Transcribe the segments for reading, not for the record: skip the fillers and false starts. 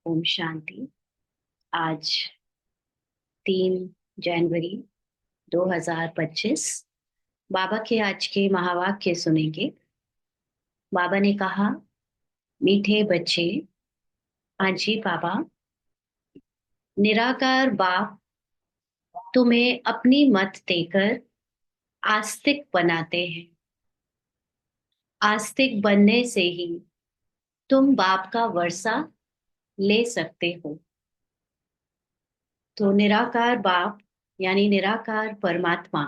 ओम शांति। आज 3 जनवरी 2025 बाबा के आज के महावाक्य सुनेंगे। बाबा ने कहा, मीठे बच्चे, आज ही बाबा निराकार बाप तुम्हें अपनी मत देकर आस्तिक बनाते हैं। आस्तिक बनने से ही तुम बाप का वर्षा ले सकते हो। तो निराकार बाप यानी निराकार परमात्मा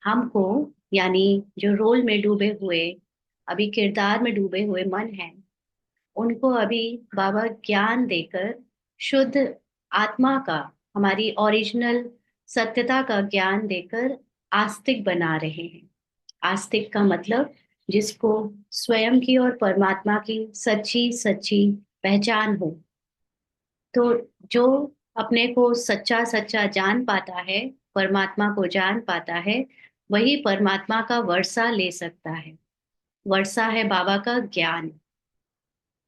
हमको, यानी जो रोल में डूबे हुए, अभी किरदार में डूबे हुए मन हैं, उनको अभी बाबा ज्ञान देकर शुद्ध आत्मा का, हमारी ओरिजिनल सत्यता का ज्ञान देकर आस्तिक बना रहे हैं। आस्तिक का मतलब जिसको स्वयं की और परमात्मा की सच्ची सच्ची पहचान हो। तो जो अपने को सच्चा सच्चा जान पाता है, परमात्मा को जान पाता है, वही परमात्मा का वर्षा ले सकता है। वर्षा है बाबा का ज्ञान।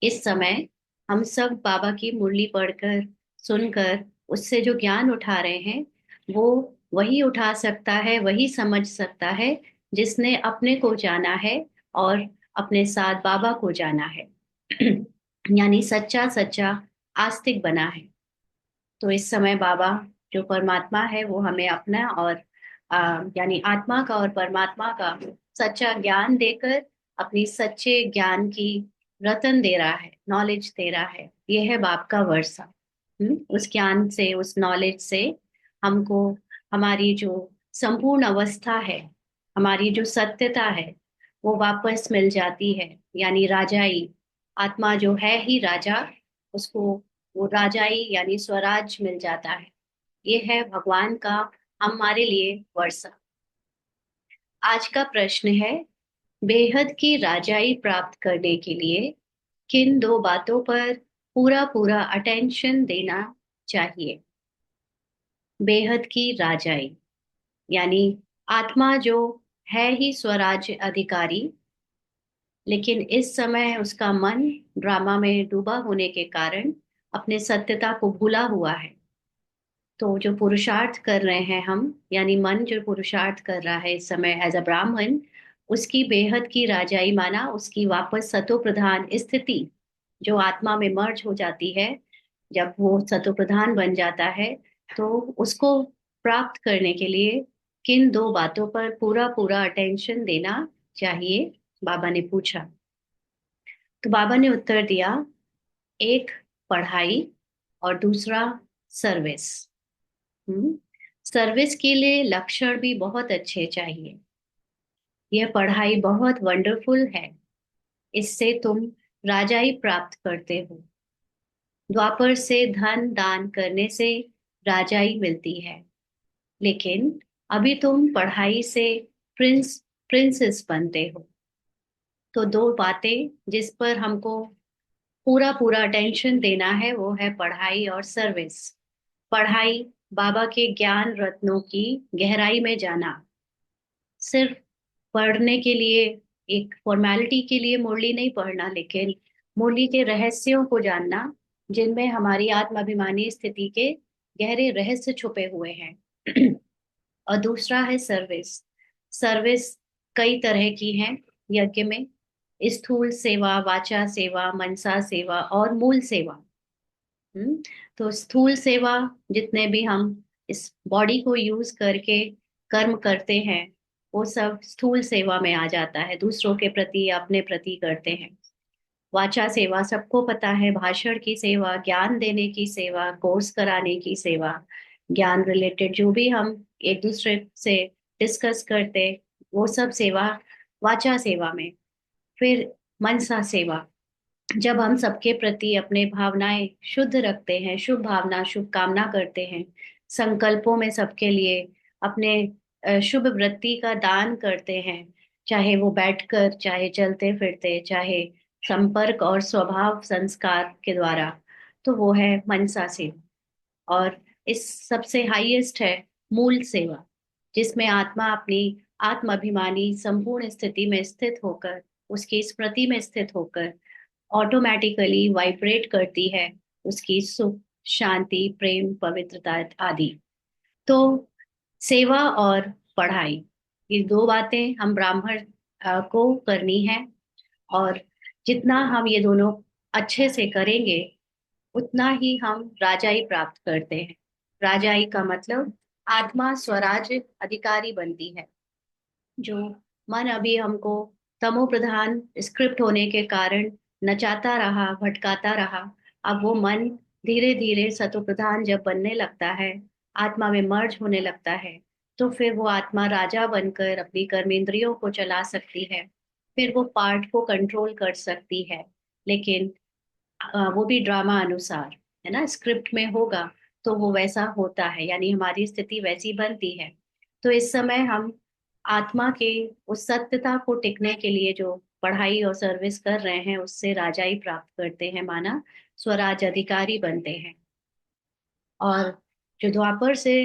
इस समय हम सब बाबा की मुरली पढ़कर, सुनकर, उससे जो ज्ञान उठा रहे हैं, वो वही उठा सकता है, वही समझ सकता है जिसने अपने को जाना है और अपने साथ बाबा को जाना है। यानी सच्चा सच्चा आस्तिक बना है। तो इस समय बाबा जो परमात्मा है वो हमें अपना और यानी आत्मा का और परमात्मा का सच्चा ज्ञान देकर अपनी सच्चे ज्ञान की रतन दे रहा है, नॉलेज दे रहा है। ये है बाप का वर्षा। उस ज्ञान से, उस नॉलेज से हमको हमारी जो संपूर्ण अवस्था है, हमारी जो सत्यता है, वो वापस मिल जाती है। यानी राजाई आत्मा जो है ही राजा, उसको वो राजाई यानी स्वराज मिल जाता है। ये है भगवान का हमारे लिए वर्षा। आज का प्रश्न है, बेहद की राजाई प्राप्त करने के लिए किन दो बातों पर पूरा पूरा अटेंशन देना चाहिए। बेहद की राजाई यानी आत्मा जो है ही स्वराज अधिकारी, लेकिन इस समय उसका मन ड्रामा में डूबा होने के कारण अपने सत्यता को भूला हुआ है। तो जो पुरुषार्थ कर रहे हैं हम, यानी मन जो पुरुषार्थ कर रहा है इस समय एज अ ब्राह्मण, उसकी बेहद की राजाई माना उसकी वापस सतो प्रधान स्थिति जो आत्मा में मर्ज हो जाती है। जब वो सतो प्रधान बन जाता है, तो उसको प्राप्त करने के लिए किन दो बातों पर पूरा पूरा अटेंशन देना चाहिए, बाबा ने पूछा। तो बाबा ने उत्तर दिया, एक पढ़ाई और दूसरा सर्विस। हम्म सर्विस के लिए लक्षण भी बहुत अच्छे चाहिए। यह पढ़ाई बहुत वंडरफुल है, इससे तुम राजाई प्राप्त करते हो। द्वापर से धन दान करने से राजाई मिलती है, लेकिन अभी तुम पढ़ाई से प्रिंसेस बनते हो। तो दो बातें जिस पर हमको पूरा पूरा अटेंशन देना है वो है पढ़ाई और सर्विस। पढ़ाई, बाबा के ज्ञान रत्नों की गहराई में जाना। सिर्फ पढ़ने के लिए, एक फॉर्मेलिटी के लिए मुरली नहीं पढ़ना, लेकिन मुरली के रहस्यों को जानना, जिनमें हमारी आत्माभिमानी स्थिति के गहरे रहस्य छुपे हुए हैं। और दूसरा है सर्विस। सर्विस कई तरह की है यज्ञ में। स्थूल सेवा, वाचा सेवा, मनसा सेवा और मूल सेवा। हम्म तो स्थूल सेवा, जितने भी हम इस बॉडी को यूज करके कर्म करते हैं, वो सब स्थूल सेवा में आ जाता है। दूसरों के प्रति या अपने प्रति करते हैं। वाचा सेवा सबको पता है, भाषण की सेवा, ज्ञान देने की सेवा, कोर्स कराने की सेवा, ज्ञान रिलेटेड जो भी हम एक दूसरे से डिस्कस करते, वो सब सेवा वाचा सेवा में। फिर मनसा सेवा, जब हम सबके प्रति अपने भावनाएं शुद्ध रखते हैं, शुभ भावना शुभ कामना करते हैं, संकल्पों में सबके लिए अपने शुभ वृत्ति का दान करते हैं, चाहे वो बैठकर, चाहे चलते फिरते, चाहे संपर्क और स्वभाव संस्कार के द्वारा, तो वो है मनसा सेवा। और इस सबसे हाईएस्ट है मूल सेवा, जिसमें आत्मा अपनी आत्म अभिमानी संपूर्ण स्थिति में स्थित होकर, उसकी स्मृति में स्थित होकर ऑटोमेटिकली वाइब्रेट करती है उसकी सुख, शांति, प्रेम, पवित्रता आदि। तो सेवा और पढ़ाई, ये दो बातें हम ब्राह्मण को करनी है। और जितना हम ये दोनों अच्छे से करेंगे, उतना ही हम राजाई प्राप्त करते हैं। राजाई का मतलब आत्मा स्वराज अधिकारी बनती है। जो मन अभी हमको तमो प्रधान स्क्रिप्ट होने के कारण नचाता रहा, भटकाता रहा, अब वो मन धीरे धीरे सतो प्रधान जब बनने लगता है, आत्मा में मर्ज होने लगता है, तो फिर वो आत्मा राजा बनकर अपनी कर्मेंद्रियों को चला सकती है। फिर वो पार्ट को कंट्रोल कर सकती है। लेकिन वो भी ड्रामा अनुसार, है ना, स्क्रिप्ट में होगा तो वो वैसा होता है, यानी हमारी स्थिति वैसी बनती है। तो इस समय हम आत्मा के उस सत्यता को टिकने के लिए जो पढ़ाई और सर्विस कर रहे हैं, उससे राजाई प्राप्त करते हैं, माना स्वराज अधिकारी बनते हैं। और जो द्वापर से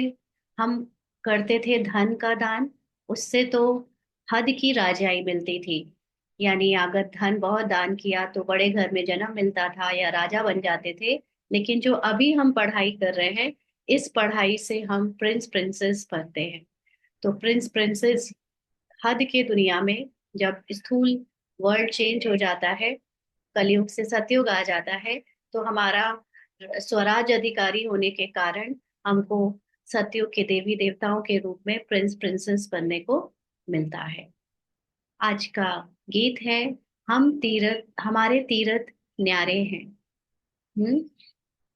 हम करते थे धन का दान, उससे तो हद की राजाई मिलती थी। यानी अगर धन बहुत दान किया तो बड़े घर में जन्म मिलता था या राजा बन जाते थे। लेकिन जो अभी हम पढ़ाई कर रहे हैं, इस पढ़ाई से हम प्रिंस प्रिंसेस बनते हैं। तो प्रिंस प्रिंसेस हद के दुनिया में, जब स्थूल वर्ल्ड चेंज हो जाता है, कलयुग से सतयुग आ जाता है, तो हमारा स्वराज अधिकारी होने के कारण हमको सतयुग के देवी देवताओं के रूप में प्रिंस प्रिंसेस बनने को मिलता है। आज का गीत है, हम तीरथ, हमारे तीरथ न्यारे हैं। हम्म।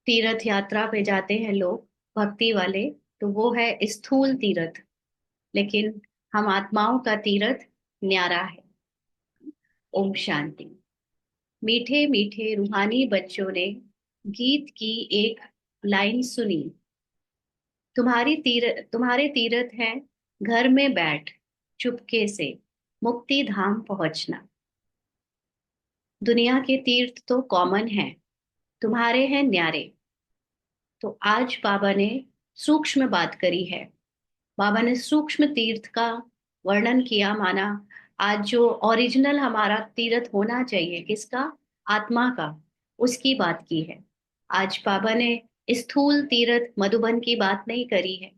तीर्थ यात्रा पे जाते हैं लोग, भक्ति वाले, तो वो है स्थूल तीर्थ। लेकिन हम आत्माओं का तीर्थ न्यारा है। ओम शांति। मीठे मीठे रूहानी बच्चों ने गीत की एक लाइन सुनी। तुम्हारे तीरथ हैं घर में बैठ चुपके से मुक्ति धाम पहुंचना। दुनिया के तीर्थ तो कॉमन है, तुम्हारे हैं न्यारे। तो आज बाबा ने सूक्ष्म बात करी है। बाबा ने सूक्ष्म तीर्थ का वर्णन किया, माना आज जो ओरिजिनल हमारा तीर्थ होना चाहिए, किसका? आत्मा का, उसकी बात की है। आज बाबा ने स्थूल तीर्थ मधुबन की बात नहीं करी है।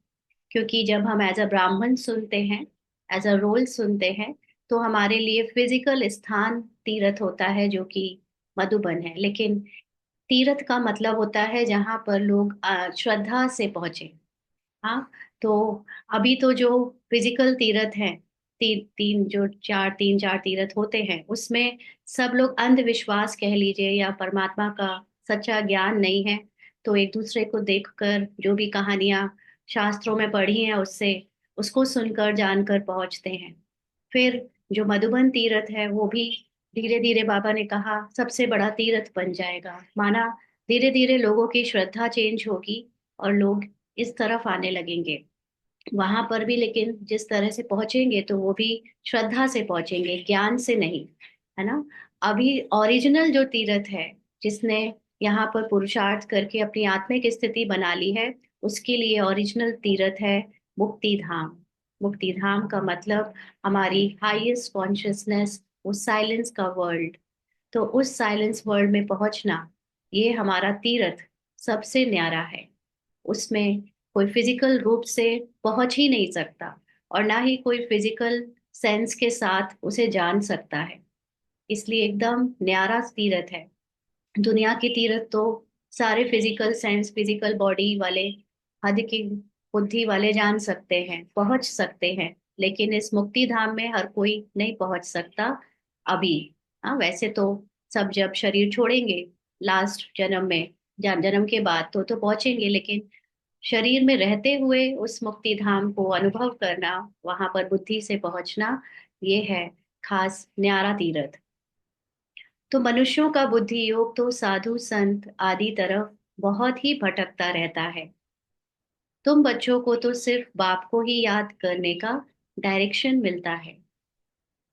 क्योंकि जब हम एज अ ब्राह्मण सुनते हैं, एज अ रोल सुनते हैं, तो हमारे लिए फिजिकल स्थान तीर्थ होता है, जो कि मधुबन है। लेकिन तीर्थ का मतलब होता है जहाँ पर लोग श्रद्धा से पहुंचे। हाँ। तो अभी तो जो फिजिकल तीर्थ हैं, तीन चार तीर्थ होते हैं, उसमें सब लोग अंधविश्वास कह लीजिए या परमात्मा का सच्चा ज्ञान नहीं है। तो एक दूसरे को देखकर जो भी कहानियां शास्त्रों में पढ़ी हैं, उससे उसको सुनकर जानकर पहुंचते हैं। फिर जो मधुबन तीर्थ है, वो भी धीरे धीरे बाबा ने कहा सबसे बड़ा तीर्थ बन जाएगा। माना धीरे धीरे लोगों की श्रद्धा चेंज होगी और लोग इस तरफ आने लगेंगे। वहां पर भी लेकिन जिस तरह से पहुंचेंगे, तो वो भी श्रद्धा से पहुंचेंगे, ज्ञान से नहीं, है ना। अभी ओरिजिनल जो तीर्थ है, जिसने यहाँ पर पुरुषार्थ करके अपनी आत्मिक स्थिति बना ली है, उसके लिए ओरिजिनल तीर्थ है मुक्ति धाम। मुक्ति धाम का मतलब हमारी हाईएस्ट कॉन्शियसनेस, वो साइलेंस का वर्ल्ड। तो उस साइलेंस वर्ल्ड में पहुंचना, ये हमारा तीर्थ सबसे न्यारा है। उसमें कोई फिजिकल रूप से पहुंच ही नहीं सकता, और ना ही कोई फिजिकल सेंस के साथ उसे जान सकता है। इसलिए एकदम न्यारा तीर्थ है। दुनिया की तीर्थ तो सारे फिजिकल सेंस, फिजिकल बॉडी वाले, हद की बुद्धि वाले जान सकते हैं, पहुंच सकते हैं। लेकिन इस मुक्ति धाम में हर कोई नहीं पहुंच सकता अभी। हाँ, वैसे तो सब जब शरीर छोड़ेंगे लास्ट जन्म में, जन्म के बाद तो पहुंचेंगे। लेकिन शरीर में रहते हुए उस मुक्ति धाम को अनुभव करना, वहां पर बुद्धि से पहुंचना, ये है खास न्यारा तीर्थ। तो मनुष्यों का बुद्धि योग तो साधु संत आदि तरफ बहुत ही भटकता रहता है। तुम बच्चों को तो सिर्फ बाप को ही याद करने का डायरेक्शन मिलता है,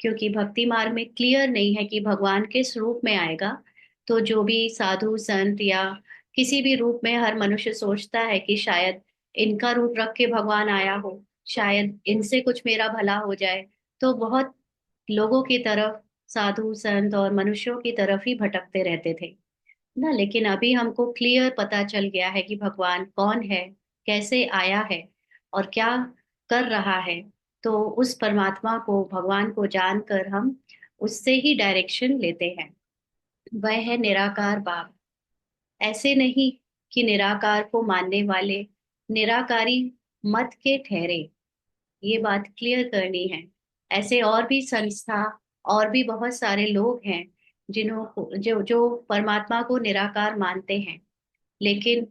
क्योंकि भक्ति मार्ग में क्लियर नहीं है कि भगवान किस रूप में आएगा। तो जो भी साधु संत या किसी भी रूप में हर मनुष्य सोचता है कि शायद इनका रूप रख के भगवान आया हो, शायद इनसे कुछ मेरा भला हो जाए, तो बहुत लोगों की तरफ, साधु संत और मनुष्यों की तरफ ही भटकते रहते थे। ना। लेकिन अभी हमको क्लियर पता चल गया है कि भगवान कौन है, कैसे आया है और क्या कर रहा है। तो उस परमात्मा को, भगवान को जानकर हम उससे ही डायरेक्शन लेते हैं। वह है निराकार बाप। ऐसे नहीं कि निराकार को मानने वाले निराकारी मत के ठहरे, ये बात क्लियर करनी है। ऐसे और भी संस्था और भी बहुत सारे लोग हैं जिन्हों को जो जो परमात्मा को निराकार मानते हैं, लेकिन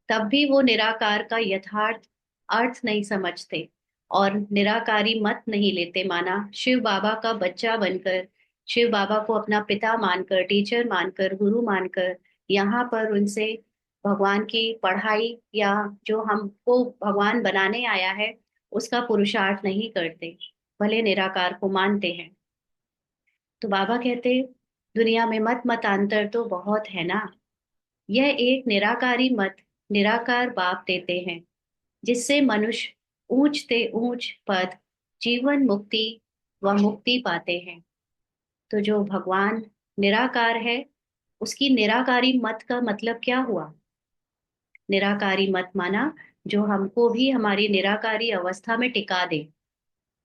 तब भी वो निराकार का यथार्थ अर्थ नहीं समझते और निराकारी मत नहीं लेते। माना शिव बाबा का बच्चा बनकर, शिव बाबा को अपना पिता मानकर, टीचर मानकर, गुरु मानकर यहाँ पर उनसे भगवान की पढ़ाई या जो हमको भगवान बनाने आया है उसका पुरुषार्थ नहीं करते, भले निराकार को मानते हैं। तो बाबा कहते, दुनिया में मत मतांतर तो बहुत है ना। यह एक निराकारी मत निराकार बाप देते हैं, जिससे मनुष्य ऊंचते ऊंच पद, जीवन मुक्ति व मुक्ति पाते हैं। तो जो भगवान निराकार है, उसकी निराकारी मत का मतलब क्या हुआ? निराकारी मत माना जो हमको भी हमारी निराकारी अवस्था में टिका दे,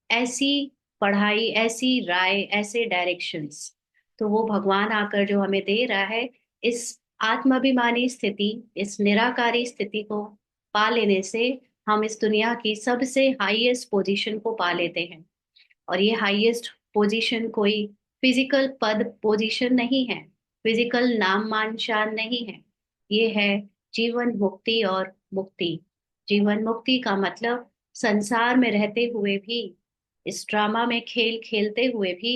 ऐसी पढ़ाई, ऐसी राय, ऐसे डायरेक्शंस। तो वो भगवान आकर जो हमें दे रहा है, इस आत्माभिमानी स्थिति, इस निराकारी स्थिति को पा लेने से हम इस दुनिया की सबसे हाईएस्ट पोजीशन को पा लेते हैं। और ये हाईएस्ट पोजीशन कोई फिजिकल पद पोजीशन नहीं है, फिजिकल नाम मान शान नहीं है। ये है जीवन मुक्ति और मुक्ति। जीवन मुक्ति का मतलब संसार में रहते हुए भी, इस ड्रामा में खेल खेलते हुए भी,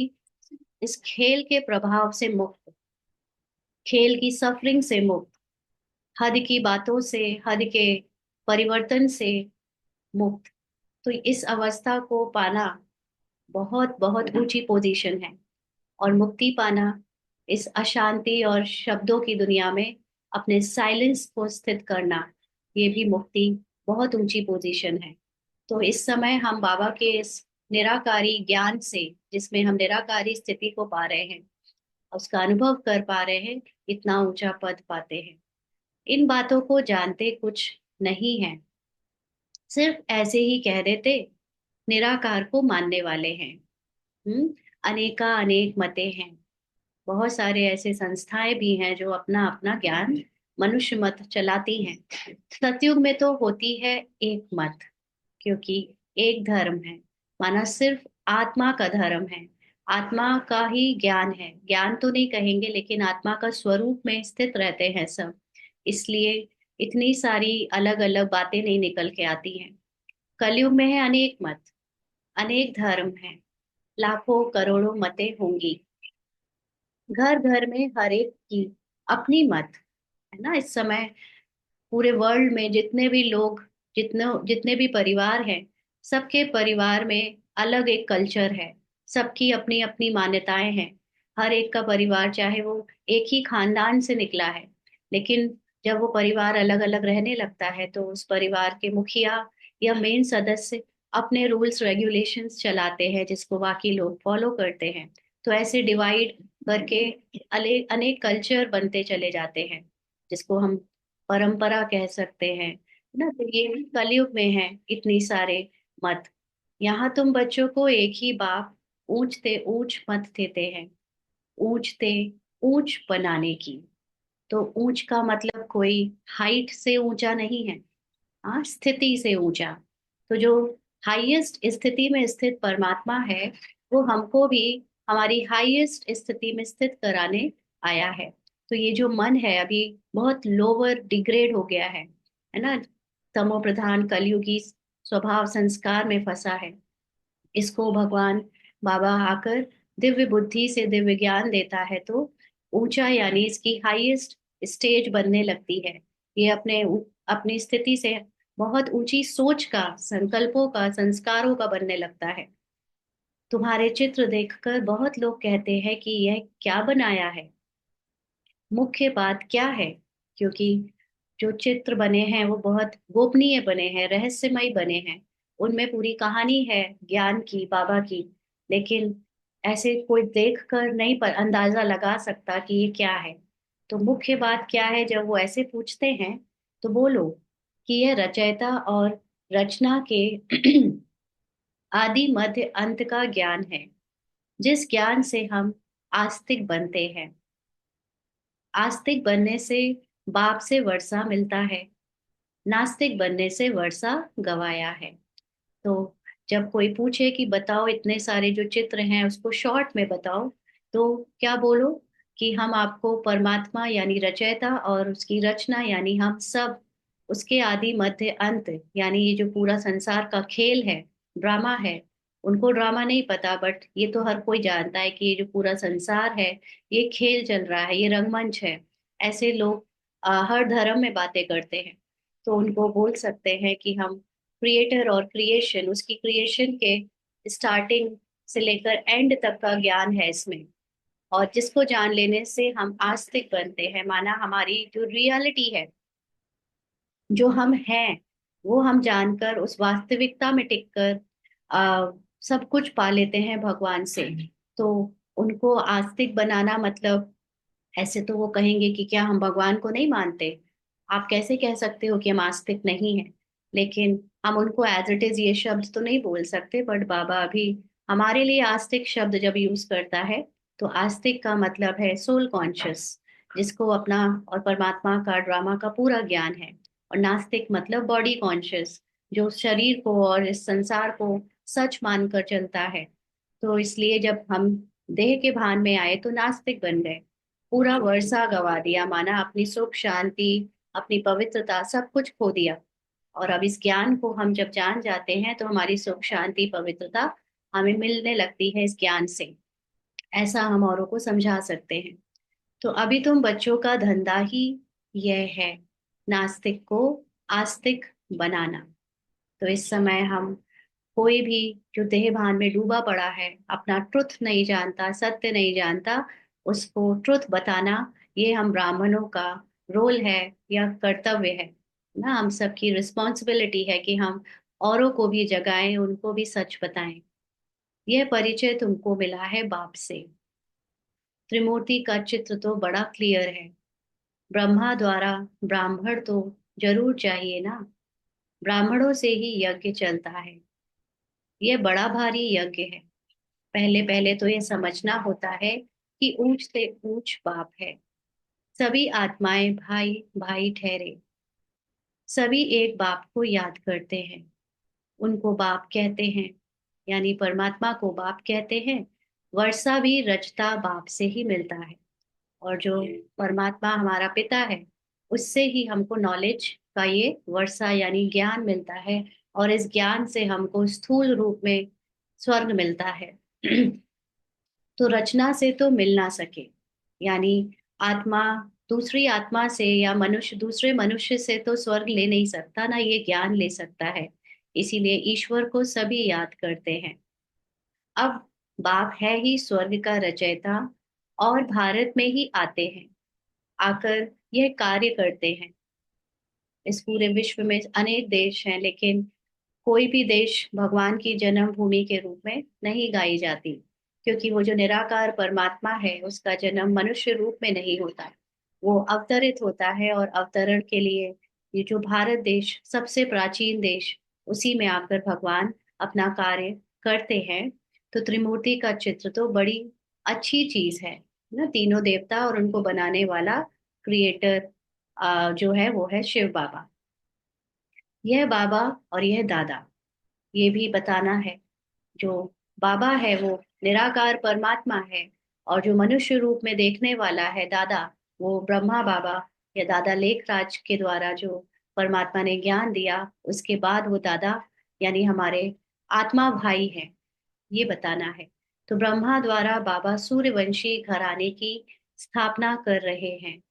इस खेल के प्रभाव से मुक्त, खेल की सफरिंग से मुक्त, हद की बातों से, हद के परिवर्तन से मुक्त। तो इस अवस्था को पाना बहुत बहुत ऊंची पोजीशन है। और मुक्ति पाना, इस अशांति और शब्दों की दुनिया में अपने साइलेंस को स्थित करना, ये भी मुक्ति बहुत ऊंची पोजीशन है। तो इस समय हम बाबा के इस निराकारी ज्ञान से, जिसमें हम निराकारी स्थिति को पा रहे हैं, उसका अनुभव कर पा रहे हैं, इतना ऊंचा पद पाते हैं। इन बातों को जानते कुछ नहीं है, सिर्फ ऐसे ही कह देते निराकार को मानने वाले हैं। हम्म। अनेका अनेक मते हैं। बहुत सारे ऐसे संस्थाएं भी हैं जो अपना अपना ज्ञान मनुष्य मत चलाती हैं। सतयुग में तो होती है एक मत, क्योंकि एक धर्म है। माना सिर्फ आत्मा का धर्म है, आत्मा का ही ज्ञान है। ज्ञान तो नहीं कहेंगे, लेकिन आत्मा का स्वरूप में स्थित रहते हैं सब। इसलिए इतनी सारी अलग अलग बातें नहीं निकल के आती हैं। कलयुग में है अनेक मत, अनेक धर्म है, लाखों करोड़ों मतें होंगी। घर घर में हर एक की अपनी मत है ना। इस समय पूरे वर्ल्ड में जितने भी लोग, जितने जितने भी परिवार हैं, सबके परिवार में अलग एक कल्चर है, सबकी अपनी अपनी मान्यताएं हैं। हर एक का परिवार, चाहे वो एक ही खानदान से निकला है, लेकिन जब वो परिवार अलग अलग रहने लगता है तो उस परिवार के मुखिया या मेन सदस्य अपने रूल्स रेगुलेशंस चलाते हैं, जिसको बाकी लोग फॉलो करते हैं। तो ऐसे डिवाइड करके अनेक कल्चर बनते चले जाते हैं, जिसको हम परंपरा कह सकते हैं ना। तो ये कलयुग में है इतनी सारे मत। यहाँ तुम बच्चों को एक ही बाप ऊंचते ऊंच मत देते हैं, ऊंचते ऊंच बनाने की। तो ऊंच का मतलब कोई हाइट से ऊंचा नहीं है, हाँ, स्थिति से ऊंचा। तो जो हाईएस्ट स्थिति में स्थित परमात्मा है, वो हमको भी हमारी हाईएस्ट स्थिति में स्थित कराने आया है। तो ये जो मन है अभी बहुत लोअर डिग्रेड हो गया है ना, तमो प्रधान कलयुगी स्वभाव संस्कार में फंसा है। इसको भगवान बाबा आकर दिव्य बुद्धि से दिव्य ज्ञान देता है, तो ऊंचा यानी इसकी हाईएस्ट स्टेज बनने लगती है। ये अपने अपनी स्थिति से बहुत ऊंची सोच का, संकल्पों का, संस्कारों का बनने लगता है। तुम्हारे चित्र देखकर बहुत लोग कहते हैं कि यह क्या बनाया है, मुख्य बात क्या है। क्योंकि जो चित्र बने हैं वो बहुत गोपनीय बने हैं, रहस्यमय बने हैं। उनमें पूरी कहानी है ज्ञान की, बाबा की। लेकिन ऐसे कोई देख कर नहीं पर अंदाजा लगा सकता कि ये क्या है। तो मुख्य बात क्या है, जब वो ऐसे पूछते हैं तो बोलो कि यह रचयिता और रचना के आदि मध्य अंत का ज्ञान है, जिस ज्ञान से हम आस्तिक बनते हैं। आस्तिक बनने से बाप से वर्षा मिलता है, नास्तिक बनने से वर्षा गवाया है। तो जब कोई पूछे कि बताओ इतने सारे जो चित्र हैं उसको शॉर्ट में बताओ, तो क्या बोलो कि हम आपको परमात्मा यानी रचयिता और उसकी रचना यानी हम सब, उसके आदि मध्य अंत यानी ये जो पूरा संसार का खेल है, ड्रामा है। उनको ड्रामा नहीं पता, बट ये तो हर कोई जानता है कि ये जो पूरा संसार है, ये खेल चल रहा है, ये रंगमंच है। ऐसे लोग हर धर्म में बातें करते हैं। तो उनको बोल सकते हैं कि हम क्रिएटर और क्रिएशन, उसकी क्रिएशन के स्टार्टिंग से लेकर एंड तक का ज्ञान है इसमें। और जिसको जान लेने से हम आस्तिक बनते हैं, माना हमारी जो रियलिटी है, जो हम हैं, वो हम जानकर उस वास्तविकता में टिककर आ, सब कुछ पा लेते हैं भगवान से। तो उनको आस्तिक बनाना मतलब, ऐसे तो वो कहेंगे कि क्या हम भगवान को नहीं मानते, आप कैसे कह सकते हो कि हम आस्तिक नहीं है। लेकिन हम उनको एज इट इज ये शब्द तो नहीं बोल सकते, बट बाबा अभी हमारे लिए आस्तिक शब्द जब यूज करता है, तो आस्तिक का मतलब है सोल कॉन्शियस, जिसको अपना और परमात्मा का ड्रामा का पूरा ज्ञान है। और नास्तिक मतलब बॉडी कॉन्शियस, जो शरीर को और इस संसार को सच मानकर चलता है। तो इसलिए जब हम देह के भान में आए तो नास्तिक बन गए, पूरा वर्षा गवा दिया, माना अपनी सुख शांति, अपनी पवित्रता सब कुछ खो दिया। और अब इस ज्ञान को हम जब जान जाते हैं तो हमारी सुख शांति पवित्रता हमें मिलने लगती है इस ज्ञान से। ऐसा हम औरों को समझा सकते हैं। तो अभी तुम बच्चों का धंधा ही यह है, नास्तिक को आस्तिक बनाना। तो इस समय हम, कोई भी जो देह भान में डूबा पड़ा है, अपना ट्रुथ नहीं जानता, सत्य नहीं जानता, उसको ट्रुथ बताना, ये हम ब्राह्मणों का रोल है या कर्तव्य है ना। हम सबकी रिस्पॉन्सिबिलिटी है कि हम औरों को भी जगाएं, उनको भी सच बताएं। यह परिचय तुमको मिला है बाप से। त्रिमूर्ति का चित्र तो बड़ा क्लियर है। ब्रह्मा द्वारा ब्राह्मण तो जरूर चाहिए ना, ब्राह्मणों से ही यज्ञ चलता है। यह बड़ा भारी यज्ञ है। पहले पहले तो यह समझना होता है कि ऊंच से ऊंच बाप है। सभी आत्माएं भाई भाई ठहरे, सभी एक बाप को याद करते हैं, उनको बाप कहते हैं, यानी परमात्मा को बाप कहते हैं। वर्षा भी रचता बाप से ही मिलता है। और जो परमात्मा हमारा पिता है, उससे ही हमको नॉलेज का ये वर्षा यानी ज्ञान मिलता है। और इस ज्ञान से हमको स्थूल रूप में स्वर्ग मिलता है। तो रचना से तो मिल ना सके, यानी आत्मा दूसरी आत्मा से या मनुष्य दूसरे मनुष्य से तो स्वर्ग ले नहीं सकता ना, ये ज्ञान ले सकता है। इसीलिए ईश्वर को सभी याद करते हैं। अब बाप है ही स्वर्ग का रचयिता, और भारत में ही आते हैं, आकर यह कार्य करते हैं। इस पूरे विश्व में अनेक देश हैं, लेकिन कोई भी देश भगवान की जन्मभूमि के रूप में नहीं गाई जाती, क्योंकि वो जो निराकार परमात्मा है उसका जन्म मनुष्य रूप में नहीं होता, वो अवतरित होता है। और अवतरण के लिए ये जो भारत देश सबसे प्राचीन देश, उसी में आकर भगवान अपना कार्य करते हैं। तो त्रिमूर्ति का चित्र तो बड़ी अच्छी चीज है ना, तीनों देवता और उनको बनाने वाला क्रिएटर जो है वो है शिव बाबा। यह बाबा और यह दादा, ये भी बताना है। जो बाबा है वो निराकार परमात्मा है, और जो मनुष्य रूप में देखने वाला है दादा, वो ब्रह्मा बाबा या दादा लेखराज के द्वारा जो परमात्मा ने ज्ञान दिया, उसके बाद वो दादा यानी हमारे आत्मा भाई है, ये बताना है। तो ब्रह्मा द्वारा बाबा सूर्यवंशी घराने की स्थापना कर रहे हैं।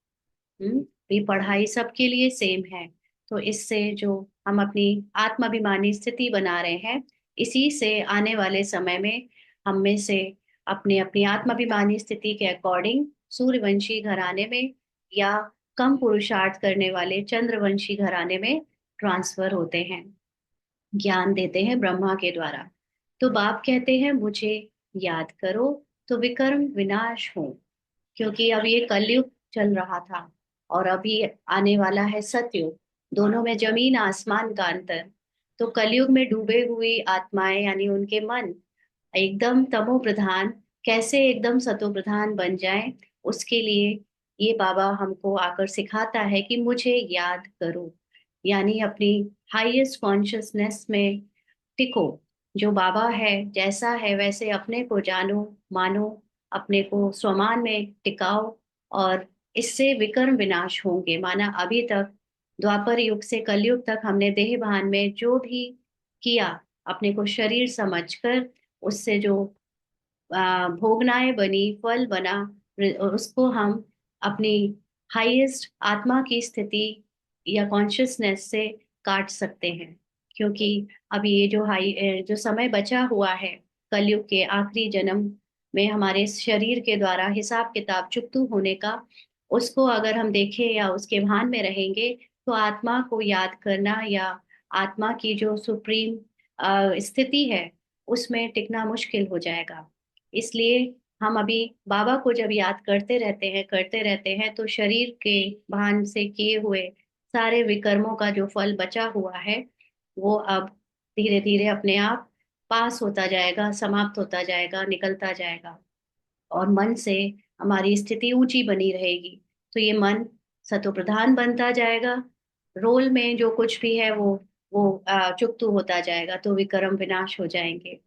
ये पढ़ाई सबके लिए सेम है। तो इससे जो हम अपनी आत्माभिमानी स्थिति बना रहे हैं, इसी से आने वाले समय में हम में से अपने अपनी आत्माभिमानी स्थिति के अकॉर्डिंग सूर्यवंशी घराने में, या कम पुरुषार्थ करने वाले चंद्रवंशी घराने में ट्रांसफर होते हैं, ज्ञान देते हैं ब्रह्मा के द्वारा। तो बाप कहते हैं मुझे याद करो तो विकर्म विनाश हो, क्योंकि अब ये कलयुग चल रहा था और अभी आने वाला है सतयुग। दोनों में जमीन आसमान का अंतर। तो कलयुग में डूबे हुई आत्माएं यानी उनके मन एकदम तमो प्रधान कैसे एकदम सतो प्रधान बन जाए, उसके लिए ये बाबा हमको आकर सिखाता है कि मुझे याद करो, यानी अपनी हाईएस्ट कॉन्शियसनेस में टिको। जो बाबा है जैसा है वैसे अपने को जानो, मानो, अपने को स्वमान में टिकाओ, और इससे विकर्म विनाश होंगे। माना अभी तक द्वापर युग से कलयुग तक हमने देह भान में जो भी किया, अपने को शरीर समझकर उससे जो भोगनाएं बनी, फल बना, उसको हम अपनी हाईएस्ट आत्मा की स्थिति या कॉन्शियसनेस से काट सकते हैं। क्योंकि अभी ये जो समय बचा हुआ है कलयुग के आखिरी जन्म में हमारे शरीर के द्वारा हिसाब किताब चुकतू होने का, उसको अगर हम देखें या उसके भान में रहेंगे तो आत्मा को याद करना या आत्मा की जो सुप्रीम स्थिति है उसमें टिकना मुश्किल हो जाएगा। इसलिए हम अभी बाबा को जब याद करते रहते हैं तो शरीर के भान से किए हुए सारे विकर्मों का जो फल बचा हुआ है वो अब धीरे धीरे अपने आप पास होता जाएगा, समाप्त होता जाएगा, निकलता जाएगा, और मन से हमारी स्थिति ऊंची बनी रहेगी। तो ये मन सतो प्रधान बनता जाएगा। रोल में जो कुछ भी है वो चुकतू होता जाएगा, तो विक्रम विनाश हो जाएंगे।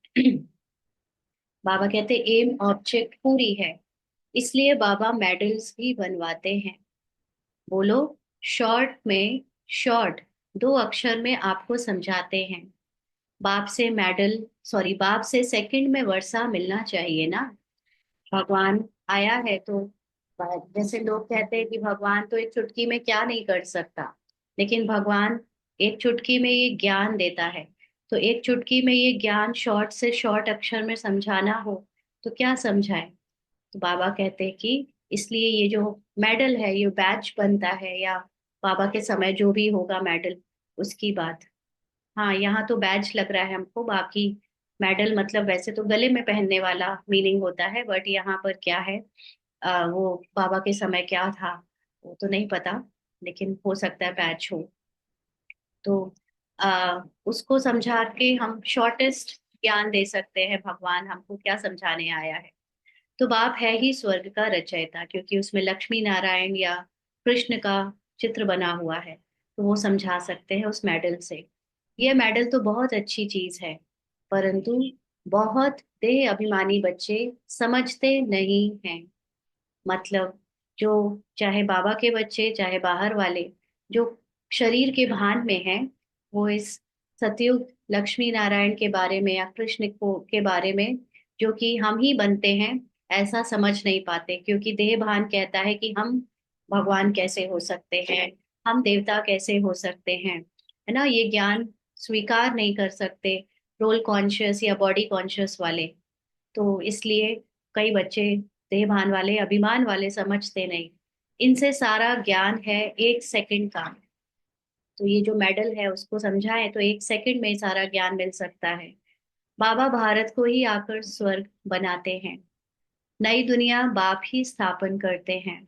बाबा कहते एम ऑब्जेक्ट पूरी है, इसलिए बाबा मेडल्स भी बनवाते हैं। बोलो, शॉर्ट में शॉर्ट 2 अक्षर में आपको समझाते हैं। बाप से मेडल, सॉरी, बाप से सेकंड में वर्षा मिलना चाहिए ना। भगवान आया है तो जैसे लोग कहते हैं कि भगवान तो एक चुटकी में क्या नहीं कर सकता, लेकिन भगवान एक चुटकी में ये ज्ञान देता है। तो एक चुटकी में ये ज्ञान शॉर्ट से शॉर्ट अक्षर में समझाना हो तो क्या समझाए। तो बाबा कहते हैं कि इसलिए ये जो मेडल है ये बैच बनता है, या बाबा के समय जो भी होगा मेडल उसकी बात। हाँ, यहाँ तो बैज लग रहा है हमको, बाकी मेडल मतलब वैसे तो गले में पहनने वाला मीनिंग होता है, बट यहाँ पर क्या है, वो बाबा के समय क्या था वो तो नहीं पता, लेकिन हो सकता है बैच हो। तो उसको समझा के हम शॉर्टेस्ट ज्ञान दे सकते हैं, भगवान हमको क्या समझाने आया है। तो बाप है ही स्वर्ग का रचयिता, क्योंकि उसमें लक्ष्मी नारायण या कृष्ण का चित्र बना हुआ है, तो वो समझा सकते हैं उस मेडल से। ये मेडल तो बहुत अच्छी चीज है, परंतु बहुत देह अभिमानी बच्चे समझते नहीं हैं। मतलब जो, चाहे बाबा के बच्चे चाहे बाहर वाले, जो शरीर के भान में हैं, वो इस सतयुग लक्ष्मी नारायण के बारे में या कृष्ण को के बारे में, जो कि हम ही बनते हैं, ऐसा समझ नहीं पाते। क्योंकि देह भान कहता है कि हम भगवान कैसे हो सकते हैं, हम देवता कैसे हो सकते हैं, है ना। ये ज्ञान स्वीकार नहीं कर सकते रोल कॉन्शियस या बॉडी कॉन्शियस वाले। तो इसलिए कई बच्चे देह भान वाले अभिमान वाले समझते नहीं। इनसे सारा ज्ञान है 1 सेकंड का। तो ये जो मेडल है उसको समझाएं तो 1 सेकंड में सारा ज्ञान मिल सकता है। बाबा भारत को ही आकर स्वर्ग बनाते हैं, नई दुनिया बाप ही स्थापन करते हैं।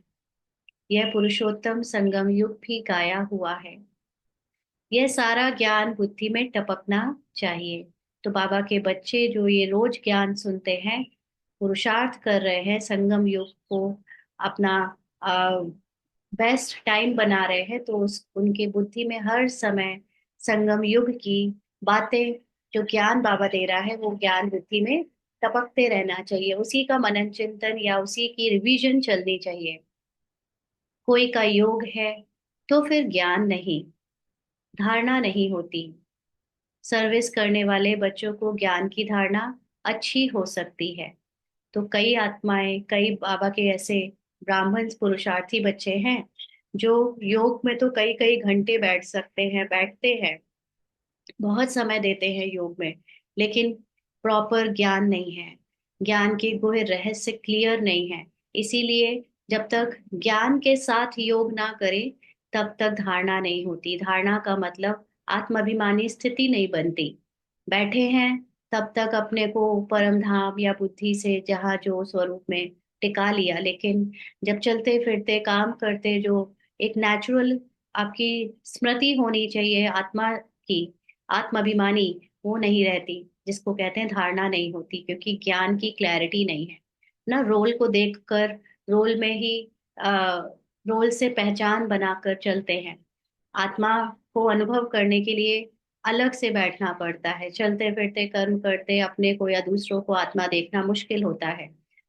यह पुरुषोत्तम संगम युग भी गाया हुआ है। यह सारा ज्ञान बुद्धि में टपकना चाहिए। तो बाबा के बच्चे जो ये रोज ज्ञान सुनते हैं, पुरुषार्थ कर रहे हैं, संगम युग को अपना बेस्ट टाइम बना रहे हैं, तो उनके बुद्धि में हर समय संगम युग की बातें, जो ज्ञान बाबा दे रहा है वो ज्ञान बुद्धि में टपकते रहना चाहिए। उसी का मनन चिंतन या उसी की रिवीजन चलनी चाहिए। कोई का योग है तो फिर ज्ञान नहीं, धारणा नहीं होती। सर्विस करने वाले बच्चों को ज्ञान की धारणा अच्छी हो सकती है। तो कई आत्माएं, कई बाबा के ऐसे ब्राह्मण पुरुषार्थी बच्चे हैं जो योग में तो कई कई घंटे बैठ सकते हैं, बैठते हैं, बहुत समय देते हैं योग में, लेकिन प्रॉपर ज्ञान नहीं है, ज्ञान के गुहे रहस्य क्लियर नहीं है। इसीलिए जब तक ज्ञान के साथ योग ना करें तब तक धारणा नहीं होती। धारणा का मतलब आत्माभिमानी स्थिति नहीं बनती। बैठे हैं तब तक अपने को परम धाम या बुद्धि से जहाँ जो स्वरूप में टिका लिया, लेकिन जब चलते फिरते काम करते जो एक नेचुरल आपकी स्मृति होनी चाहिए आत्मा की, आत्माभिमानी, वो नहीं रहती, जिसको कहते हैं धारणा नहीं होती, क्योंकि ज्ञान की क्लैरिटी नहीं है ना। रोल को देखकर, रोल में ही आ, रोल से पहचान बनाकर चलते हैं। आत्मा को अनुभव करने के लिए अलग से बैठना पड़ता है। चलते फिरते कर्म करते अपने को या दूसरों को आत्मा देखना मुश्किल होता है।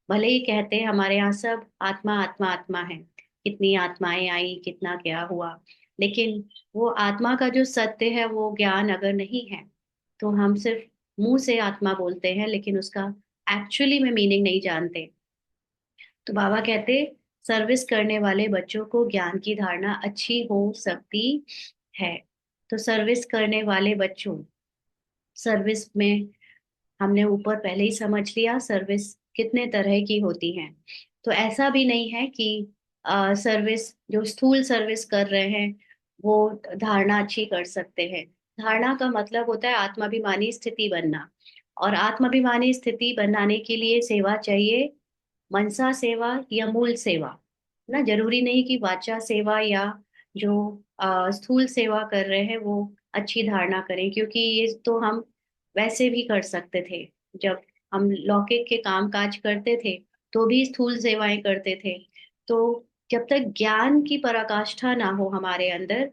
भले ही कहते हैं हमारे यहाँ सब आत्मा आत्मा आत्मा है, कितनी आत्माएं आई, कितना क्या हुआ, लेकिन वो आत्मा का जो सत्य है वो ज्ञान अगर नहीं है, तो हम सिर्फ मुंह से आत्मा बोलते हैं लेकिन उसका एक्चुअली में मीनिंग नहीं जानते। तो बाबा कहते, सर्विस करने वाले बच्चों को ज्ञान की धारणा अच्छी हो सकती है। तो सर्विस करने वाले बच्चों, सर्विस में हमने ऊपर पहले ही समझ लिया सर्विस कितने तरह की होती है। तो ऐसा भी नहीं है कि सर्विस जो स्थूल सर्विस कर रहे हैं वो धारणा अच्छी कर सकते हैं। धारणा का मतलब होता है आत्माभिमानी स्थिति बनना, और आत्माभिमानी स्थिति बनाने के लिए सेवा चाहिए, मनसा सेवा या मूल सेवा ना। जरूरी नहीं कि वाचा सेवा या जो स्थूल सेवा कर रहे हैं वो अच्छी धारणा करें, क्योंकि ये तो हम वैसे भी कर सकते थे। जब हम लौकिक के काम काज करते थे तो भी स्थूल सेवाएं करते थे। तो जब तक ज्ञान की पराकाष्ठा ना हो हमारे अंदर,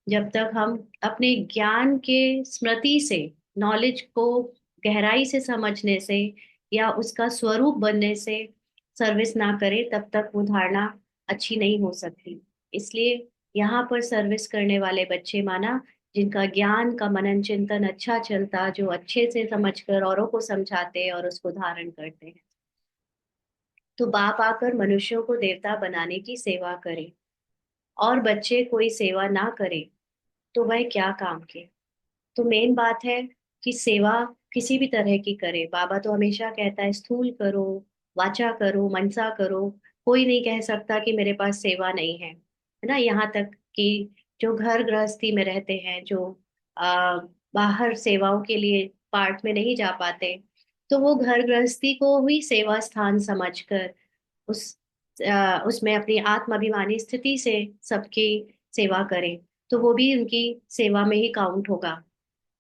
जब तक हम अपने ज्ञान के स्मृति से, नॉलेज को गहराई से समझने से या उसका स्वरूप बनने से सर्विस ना करें, तब तक वो धारणा अच्छी नहीं हो सकती। इसलिए यहाँ पर सर्विस करने वाले बच्चे माना, जिनका ज्ञान का मनन चिंतन अच्छा चलता, जो अच्छे से समझकर औरों को समझाते और उसको धारण करते हैं। तो बाप आकर मनुष्यों को देवता बनाने की सेवा करे और बच्चे कोई सेवा ना करे तो वह क्या काम के। तो मेन बात है कि सेवा किसी भी तरह की करे। बाबा तो हमेशा कहता है स्थूल करो, वाचा करो, मनसा करो। कोई नहीं कह सकता कि मेरे पास सेवा नहीं है ना। यहाँ तक कि जो घर गृहस्थी में रहते हैं, जो बाहर सेवाओं के लिए पार्ट में नहीं जा पाते, तो वो घर गृहस्थी को ही सेवा स्थान समझकर उस उसमें अपनी आत्माभिमानी स्थिति से सबकी सेवा करें, तो वो भी उनकी सेवा में ही काउंट होगा।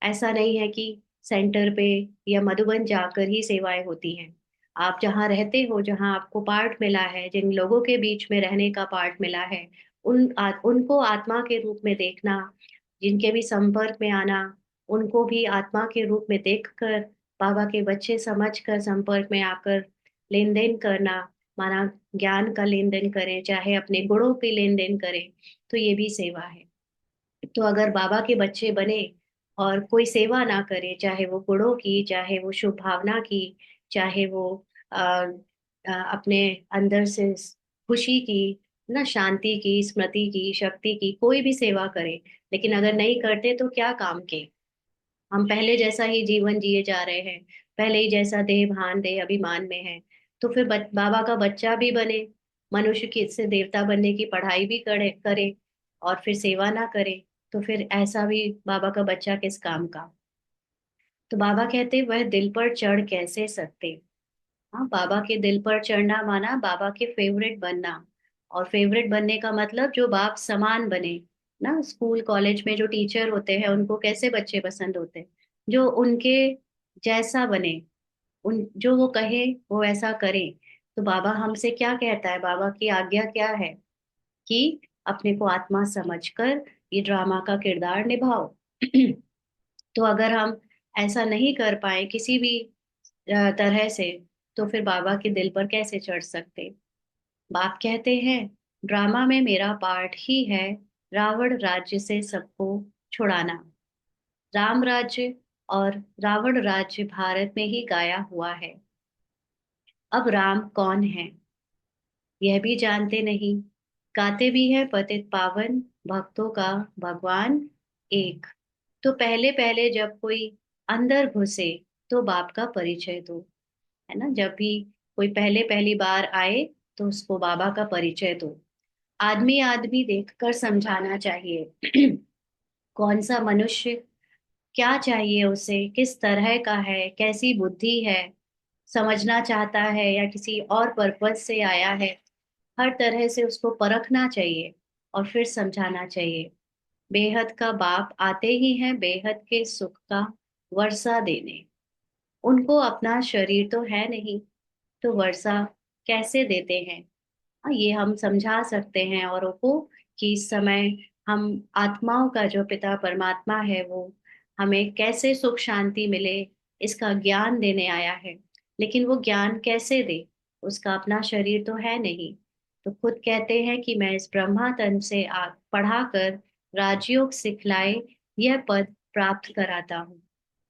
ऐसा नहीं है कि सेंटर पे या मधुबन जाकर ही सेवाएं होती हैं। आप जहाँ रहते हो, जहाँ आपको पार्ट मिला है, जिन लोगों के बीच में रहने का पार्ट मिला है, उनको आत्मा के रूप में देखना, जिनके भी संपर्क में आना, उनको भी आत्मा के रूप में देखकर बाबा के बच्चे समझकर संपर्क में आकर लेन देन करना, माना ज्ञान का लेन देन करें, चाहे अपने गुणों की लेन देन करें, तो ये भी सेवा है। तो अगर बाबा के बच्चे बने और कोई सेवा ना करे, चाहे वो गुणों की, चाहे वो शुभ भावना की, चाहे वो अपने अंदर से खुशी की, ना शांति की, स्मृति की, शक्ति की, कोई भी सेवा करे, लेकिन अगर नहीं करते तो क्या काम के। हम पहले जैसा ही जीवन जिए जा रहे हैं, पहले ही जैसा देह भान देह अभिमान में है। तो फिर बाबा का बच्चा भी बने, मनुष्य की से देवता बनने की पढ़ाई भी करे और फिर सेवा ना करे, तो फिर ऐसा भी बाबा का बच्चा किस काम का। तो बाबा कहते वह दिल पर चढ़ कैसे सकते। हाँ, बाबा के दिल पर चढ़ना माना बाबा के फेवरेट बनना। और फेवरेट बनने का मतलब जो बाप समान बने ना। स्कूल कॉलेज में जो टीचर होते हैं उनको कैसे बच्चे पसंद होते हैं, जो उनके जैसा बने, उन जो वो कहे वो ऐसा करे। तो बाबा हमसे क्या कहता है, बाबा की आज्ञा क्या है कि अपने को आत्मा समझकर ये ड्रामा का किरदार निभाओ। तो अगर हम ऐसा नहीं कर पाए किसी भी तरह से, तो फिर बाबा के दिल पर कैसे चढ़ सकते। बाप कहते हैं ड्रामा में मेरा पार्ट ही है रावण राज्य से सबको छुड़ाना। राम राज्य और रावण राज्य भारत में ही गाया हुआ है। अब राम कौन है यह भी जानते नहीं, गाते भी है पतित पावन भक्तों का भगवान एक। तो पहले पहले जब कोई अंदर घुसे तो बाप का परिचय दो, है ना। जब भी कोई पहले पहली बार आए तो उसको बाबा का परिचय दो। आदमी आदमी देखकर समझाना चाहिए। कौन सा मनुष्य, क्या चाहिए उसे, किस तरह का है, कैसी बुद्धि है, समझना चाहता है या किसी और पर्पज से आया है, हर तरह से उसको परखना चाहिए और फिर समझाना चाहिए। बेहद का बाप आते ही हैं बेहद के सुख का वर्षा देने। उनको अपना शरीर तो है नहीं, तो वर्षा कैसे देते हैं? ये हम समझा सकते हैं औरों को कि इस समय हम आत्माओं का जो पिता परमात्मा है वो हमें कैसे सुख शांति मिले, इसका ज्ञान देने आया है। लेकिन वो ज्ञान कैसे दे? उसका अपना शरीर तो है नहीं। तो खुद कहते हैं कि मैं इस ब्रह्मा तन से पढ़ाकर राजयोग सिखलाए यह पद प्राप्त कराता हूँ।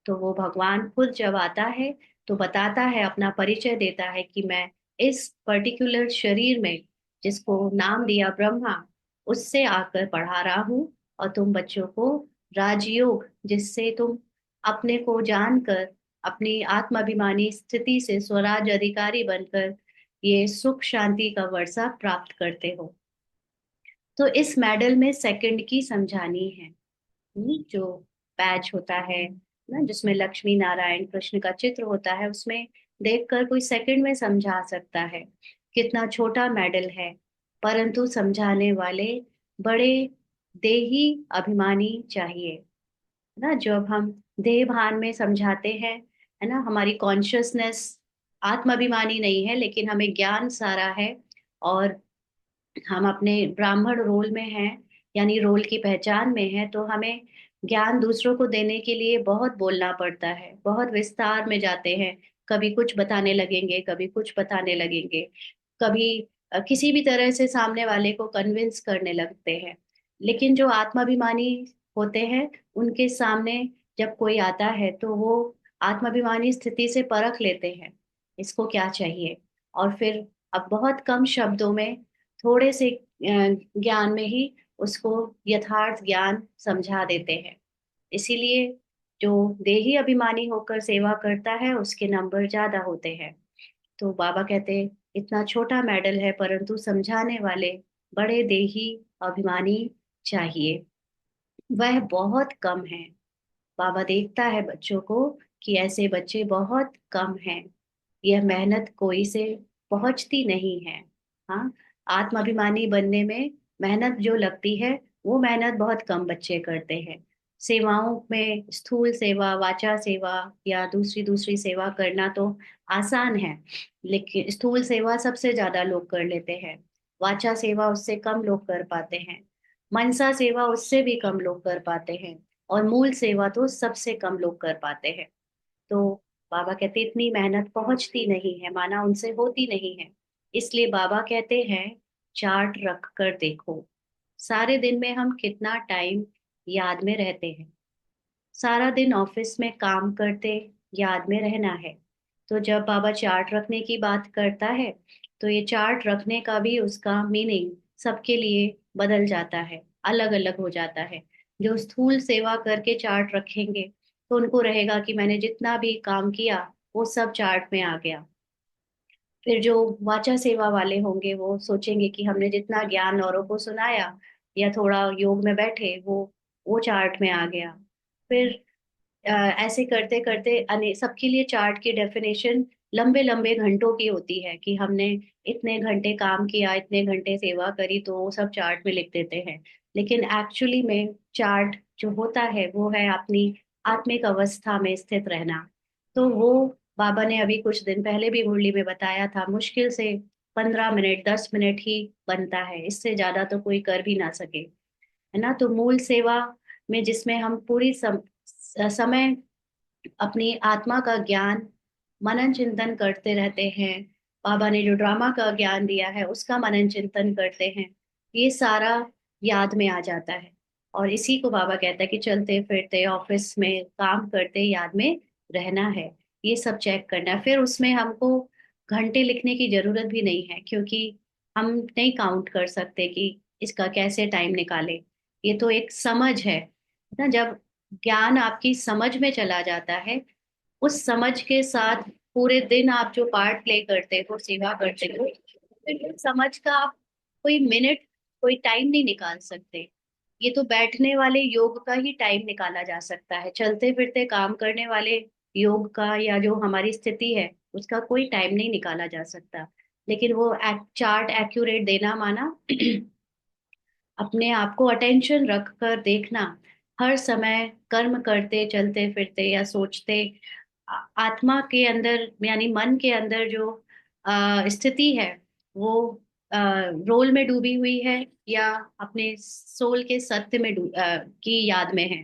तो वो भगवान खुद जब आता है तो बताता है, अपना परिचय देता है कि मैं इस पर्टिकुलर शरीर में, जिसको नाम दिया ब्रह्मा, उससे आकर पढ़ा रहा हूँ। और तुम बच्चों को राजयोग, जिससे तुम अपने को जानकर अपनी आत्माभिमानी स्थिति से स्वराज अधिकारी बनकर ये सुख शांति का वर्षा प्राप्त करते हो। तो इस मेडल में सेकंड की समझानी है। जो पैच होता है ना, जिसमें लक्ष्मी नारायण कृष्ण का चित्र होता है, उसमें देखकर कोई सेकंड में समझा सकता है कितना छोटा मेडल है। परंतु समझाने वाले बड़े देही अभिमानी चाहिए ना। जब हम देह भान में समझाते हैं, है ना, हमारी कॉन्शियसनेस आत्माभिमानी नहीं है, लेकिन हमें ज्ञान सारा है और हम अपने ब्राह्मण रोल में हैं, यानी रोल की पहचान में है, तो हमें ज्ञान दूसरों को देने के लिए बहुत बोलना पड़ता है, बहुत विस्तार में जाते हैं। कभी कुछ बताने लगेंगे, कभी कुछ बताने लगेंगे, कभी किसी भी तरह से सामने वाले को कन्विंस करने लगते हैं। लेकिन जो आत्माभिमानी होते हैं, उनके सामने जब कोई आता है तो वो आत्माभिमानी स्थिति से परख लेते हैं इसको क्या चाहिए, और फिर अब बहुत कम शब्दों में, थोड़े से ज्ञान में ही उसको यथार्थ ज्ञान समझा देते हैं। इसीलिए जो देही अभिमानी होकर सेवा करता है उसके नंबर ज्यादा होते हैं। तो बाबा कहते हैं इतना छोटा मेडल है परंतु समझाने वाले बड़े देही अभिमानी चाहिए। वह बहुत कम है। बाबा देखता है बच्चों को कि ऐसे बच्चे बहुत कम हैं। यह मेहनत कोई से पहुंचती नहीं है। हाँ, आत्माभिमानी बनने में मेहनत जो लगती है वो मेहनत बहुत कम बच्चे करते हैं। सेवाओं में स्थूल सेवा, वाचा सेवा या दूसरी दूसरी सेवा करना तो आसान है, लेकिन स्थूल सेवा सबसे ज्यादा लोग कर लेते हैं। वाचा सेवा उससे कम लोग कर पाते हैं। मनसा सेवा उससे भी कम लोग कर पाते हैं। और मूल सेवा तो सबसे कम लोग कर पाते हैं। तो बाबा कहते इतनी मेहनत पहुंचती नहीं है, माना उनसे होती नहीं है। इसलिए बाबा कहते हैं चार्ट रख कर देखो, सारे दिन में हम कितना टाइम याद में रहते हैं। सारा दिन ऑफिस में काम करते याद में रहना है। तो जब बाबा चार्ट रखने की बात करता है तो ये चार्ट रखने का भी उसका मीनिंग सबके लिए बदल जाता है, अलग अलग हो जाता है। जो स्थूल सेवा करके चार्ट रखेंगे तो उनको रहेगा कि मैंने जितना भी काम किया वो सब चार्ट में आ गया। फिर जो वाचा सेवा वाले होंगे वो सोचेंगे कि हमने जितना ज्ञान औरों को सुनाया या थोड़ा योग में बैठे वो चार्ट में आ गया। फिर ऐसे करते करते अने सबके लिए चार्ट की डेफिनेशन लंबे लंबे घंटों की होती है कि हमने इतने घंटे काम किया, इतने घंटे सेवा करी, तो वो सब चार्ट में लिख देते हैं। लेकिन एक्चुअली में चार्ट जो होता है वो है अपनी आत्मिक अवस्था में स्थित रहना। तो वो बाबा ने अभी कुछ दिन पहले भी मुरली में बताया था, मुश्किल से 15 मिनट 10 मिनट ही बनता है, इससे ज्यादा तो कोई कर भी ना सके, है ना। तो मूल सेवा में जिसमें हम पूरी समय अपनी आत्मा का ज्ञान मनन चिंतन करते रहते हैं, बाबा ने जो ड्रामा का ज्ञान दिया है उसका मनन चिंतन करते हैं, ये सारा याद में आ जाता है। और इसी को बाबा कहता है कि चलते फिरते ऑफिस में काम करते याद में रहना है। ये सब चेक करना है। फिर उसमें हमको घंटे लिखने की जरूरत भी नहीं है, क्योंकि हम नहीं काउंट कर सकते कि इसका कैसे टाइम निकाले। ये तो एक समझ है ना। जब ज्ञान आपकी समझ में चला जाता है, उस समझ के साथ पूरे दिन आप जो पार्ट प्ले करते हो, सेवा करते हो, फिर उस समझ का आप कोई मिनट, कोई टाइम नहीं निकाल सकते। ये तो बैठने वाले योग का ही टाइम निकाला जा सकता है। चलते फिरते काम करने वाले योग का या जो हमारी स्थिति है उसका कोई टाइम नहीं निकाला जा सकता। लेकिन वो चार्ट एक्यूरेट देना माना अपने आप को अटेंशन रख कर देखना, हर समय कर्म करते चलते फिरते या सोचते, आत्मा के अंदर यानी मन के अंदर जो स्थिति है वो रोल में डूबी हुई है या अपने सोल के सत्य में की याद में है।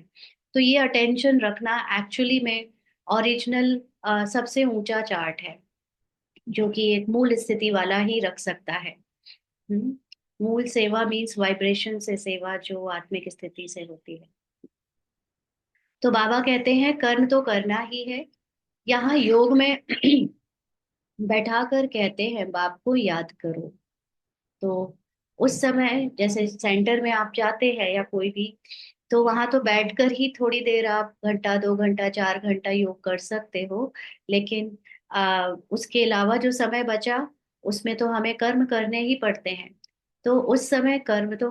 तो ये अटेंशन रखना एक्चुअली में ओरिजिनल सबसे ऊंचा चार्ट है, जो कि एक मूल स्थिति वाला ही रख सकता है। हम्म। मूल सेवा मीन्स वाइब्रेशन से सेवा, जो आत्मिक स्थिति से होती है। तो बाबा कहते हैं कर्म तो करना ही है। यहाँ योग में बैठा कर कहते हैं बाप को याद करो। तो उस समय जैसे सेंटर में आप जाते हैं या कोई भी, तो वहां तो बैठकर ही थोड़ी देर आप घंटा 2 घंटा 4 घंटा योग कर सकते हो। लेकिन उसके अलावा जो समय बचा उसमें तो हमें कर्म करने ही पड़ते हैं। तो उस समय कर्म तो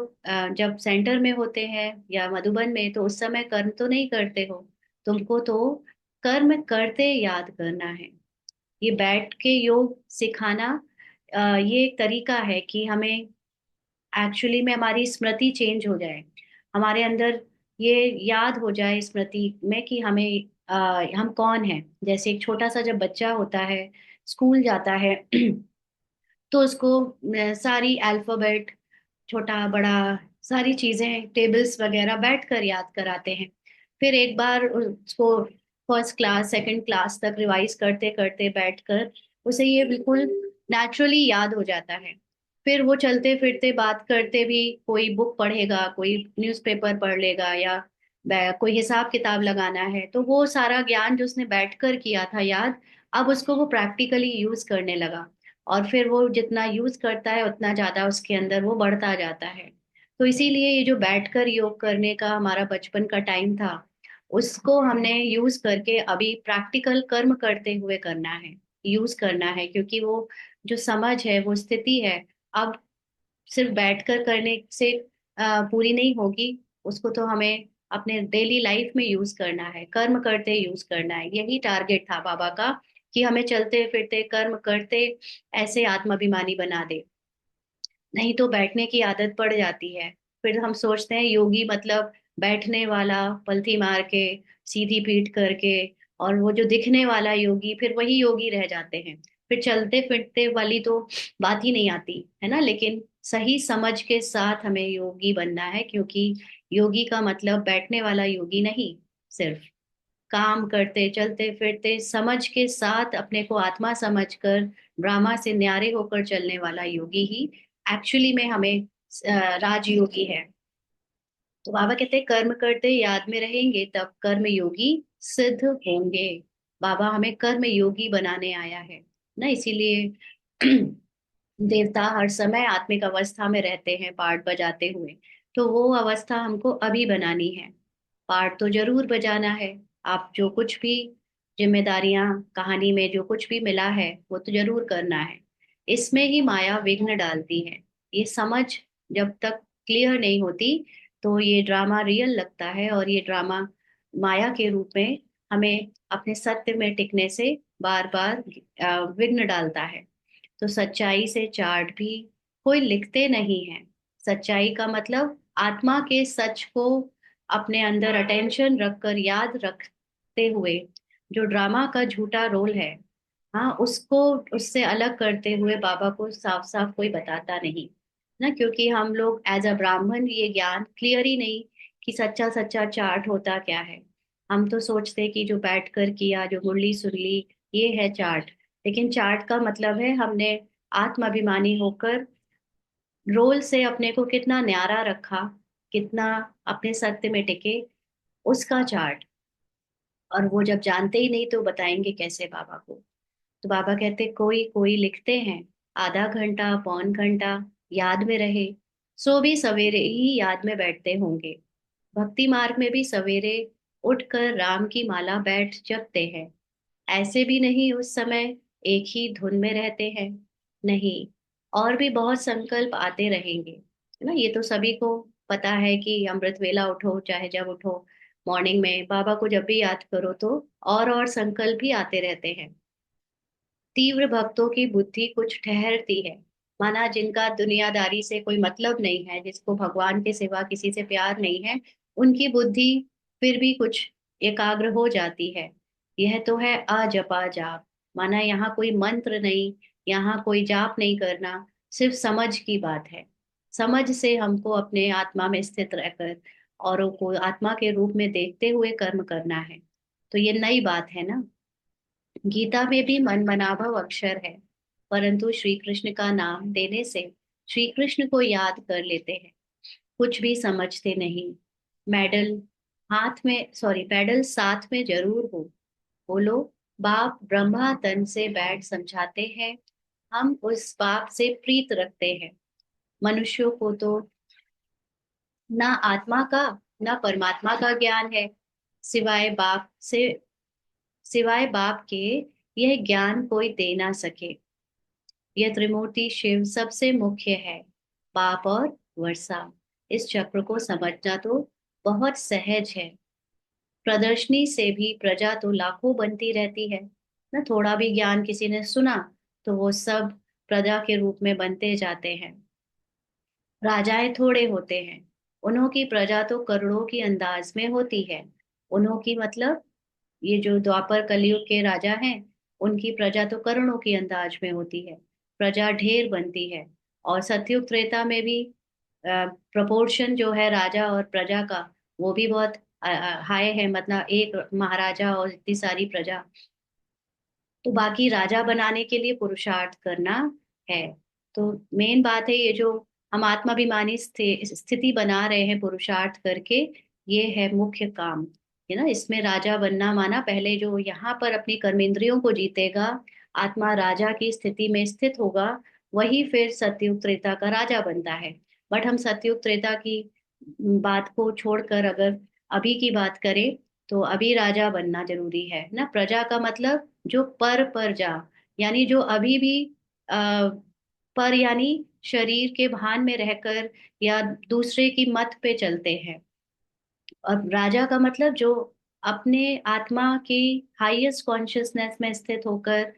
जब सेंटर में होते हैं या मधुबन में, तो उस समय कर्म तो नहीं करते हो। तुमको तो कर्म करते याद करना है। ये बैठ के योग सिखाना ये एक तरीका है कि हमें एक्चुअली में हमारी स्मृति चेंज हो जाए, हमारे अंदर ये याद हो जाए स्मृति में कि हमें हम कौन हैं। जैसे एक छोटा सा जब बच्चा होता है, स्कूल जाता है तो उसको सारी अल्फाबेट, छोटा बड़ा सारी चीजें टेबल्स वगैरह बैठ कर याद कराते हैं। फिर एक बार उसको फर्स्ट क्लास सेकंड क्लास तक रिवाइज करते करते बैठकर उसे ये बिल्कुल नेचुरली याद हो जाता है। फिर वो चलते फिरते बात करते भी कोई बुक पढ़ेगा, कोई न्यूज़पेपर पढ़ लेगा या कोई हिसाब किताब लगाना है, तो वो सारा ज्ञान जो उसने बैठकर किया था याद, अब उसको वो प्रैक्टिकली यूज करने लगा। और फिर वो जितना यूज करता है उतना ज्यादा उसके अंदर वो बढ़ता जाता है। तो इसीलिए ये जो बैठकर योग करने का हमारा बचपन का टाइम था, उसको हमने यूज करके अभी प्रैक्टिकल कर्म करते हुए करना है, यूज करना है। क्योंकि वो जो समझ है, वो स्थिति है, अब सिर्फ बैठकर करने से पूरी नहीं होगी। उसको तो हमें अपने डेली लाइफ में यूज करना है, कर्म करते यूज करना है। यही टारगेट था बाबा का, कि हमें चलते फिरते कर्म करते ऐसे आत्माभिमानी बना दे। नहीं तो बैठने की आदत पड़ जाती है। फिर हम सोचते हैं योगी मतलब बैठने वाला, पलथी मार के, सीधी पीठ करके, और वो जो दिखने वाला योगी फिर वही योगी रह जाते हैं। फिर चलते फिरते वाली तो बात ही नहीं आती है ना। लेकिन सही समझ के साथ हमें योगी बनना है, क्योंकि योगी का मतलब बैठने वाला योगी नहीं, सिर्फ काम करते चलते फिरते समझ के साथ अपने को आत्मा समझकर ड्रामा से न्यारे होकर चलने वाला योगी ही एक्चुअली में हमें राजयोगी है। तो बाबा कहते हैं कर्म करते याद में रहेंगे तब कर्म योगी सिद्ध होंगे। बाबा हमें कर्म योगी बनाने आया है ना। इसीलिए देवता हर समय आत्मिक अवस्था में रहते हैं पाठ बजाते हुए। तो वो अवस्था हमको अभी बनानी है। पाठ तो जरूर बजाना है। आप जो कुछ भी जिम्मेदारियां कहानी में जो कुछ भी मिला है वो तो जरूर करना है। इसमें ही माया विघ्न डालती है। ये समझ जब तक क्लियर नहीं होती तो ये ड्रामा रियल लगता है, और ये ड्रामा माया के रूप में हमें अपने सत्य में टिकने से बार बार विघ्न डालता है। तो सच्चाई से चार्ट भी कोई लिखते नहीं है। सच्चाई का मतलब आत्मा के सच को अपने अंदर अटेंशन रखकर याद रखते हुए जो ड्रामा का झूठा रोल है, हाँ उसको उससे अलग करते हुए बाबा को साफ साफ कोई बताता नहीं ना। क्योंकि हम लोग एज अ ब्राह्मण ये ज्ञान क्लियर ही नहीं कि सच्चा सच्चा चार्ट होता क्या है। हम तो सोचते कि जो बैठ कर किया, जो मुरली सुन ली, ये है चार्ट। लेकिन चार्ट का मतलब है हमने आत्माभिमानी होकर रोल से अपने को कितना न्यारा रखा, कितना अपने सत्य में टिके, उसका चार्ट। और वो जब जानते ही नहीं तो बताएंगे कैसे बाबा को। तो बाबा कहते कोई कोई लिखते हैं आधा घंटा पौन घंटा याद में रहे, सो भी सवेरे ही याद में बैठते होंगे। भक्ति मार्ग में भी सवेरे उठकर राम की माला बैठ जपते हैं। ऐसे भी नहीं उस समय एक ही धुन में रहते हैं, नहीं, और भी बहुत संकल्प आते रहेंगे, है ना। ये तो सभी को पता है कि अमृत वेला उठो चाहे जब उठो, मॉर्निंग में बाबा को जब भी याद करो तो और संकल्प भी आते रहते हैं। तीव्र भक्तों की बुद्धि कुछ ठहरती है। माना जिनका दुनियादारी से कोई मतलब नहीं है, जिसको भगवान के सिवा किसी से प्यार नहीं है, उनकी बुद्धि फिर भी कुछ एकाग्र हो जाती है। यह तो है अजपा जाप। माना यहाँ कोई मंत्र नहीं, यहाँ कोई जाप नहीं करना, सिर्फ समझ की बात है। समझ से हमको अपने आत्मा में स्थित रहकर औरों को आत्मा के रूप में देखते हुए कर्म करना है। तो ये नई बात है ना। गीता में भी मन मनाभव अक्षर है, परंतु श्री कृष्ण का नाम देने से श्री कृष्ण को याद कर लेते हैं, कुछ भी समझते नहीं। मेडल हाथ में, सॉरी, पेडल साथ में जरूर हो। बोलो, बाप ब्रह्मा तन से बैठ समझाते हैं, हम उस बाप से प्रीत रखते हैं। मनुष्यों को तो ना आत्मा का ना परमात्मा का ज्ञान है, सिवाय बाप से, सिवाय बाप के यह ज्ञान कोई दे ना सके। यह त्रिमूर्ति शिव सबसे मुख्य है, पाप और वर्षा। इस चक्र को समझना तो बहुत सहज है। प्रदर्शनी से भी प्रजा तो लाखों बनती रहती है ना। थोड़ा भी ज्ञान किसी ने सुना तो वो सब प्रजा के रूप में बनते जाते हैं। राजाएं थोड़े होते हैं, उन्हों की प्रजा तो करोड़ों की अंदाज में होती है। उन्हों की मतलब ये जो द्वापर कलयुग के राजा हैं, उनकी प्रजा तो करोड़ों की अंदाज में होती है। प्रजा ढेर बनती है। और सतयुग त्रेता में भी प्रोपोर्शन जो है राजा और प्रजा का, वो भी बहुत हाई है। मतलब एक महाराजा और इतनी सारी प्रजा। तो बाकी राजा बनाने के लिए पुरुषार्थ करना है। तो मेन बात है ये जो हम आत्माभिमानी स्थिति बना रहे हैं पुरुषार्थ करके, ये है मुख्य काम। है ना। इसमें राजा बनना माना पहले जो यहाँ पर अपनी कर्मेंद्रियों को जीतेगा, आत्मा राजा की स्थिति में स्थित होगा, वही फिर सतयुग त्रेता का राजा बनता है। बट हम सतयुग त्रेता की बात को छोड़कर अगर अभी की बात करें, तो अभी राजा बनना जरूरी है ना। प्रजा का मतलब जो पर जा, यानी जो अभी भी आ, पर यानी शरीर के भान में रहकर या दूसरे की मत पे चलते हैं। और राजा का मतलब जो अपने आत्मा की हाईएस्ट कॉन्शियसनेस में स्थित होकर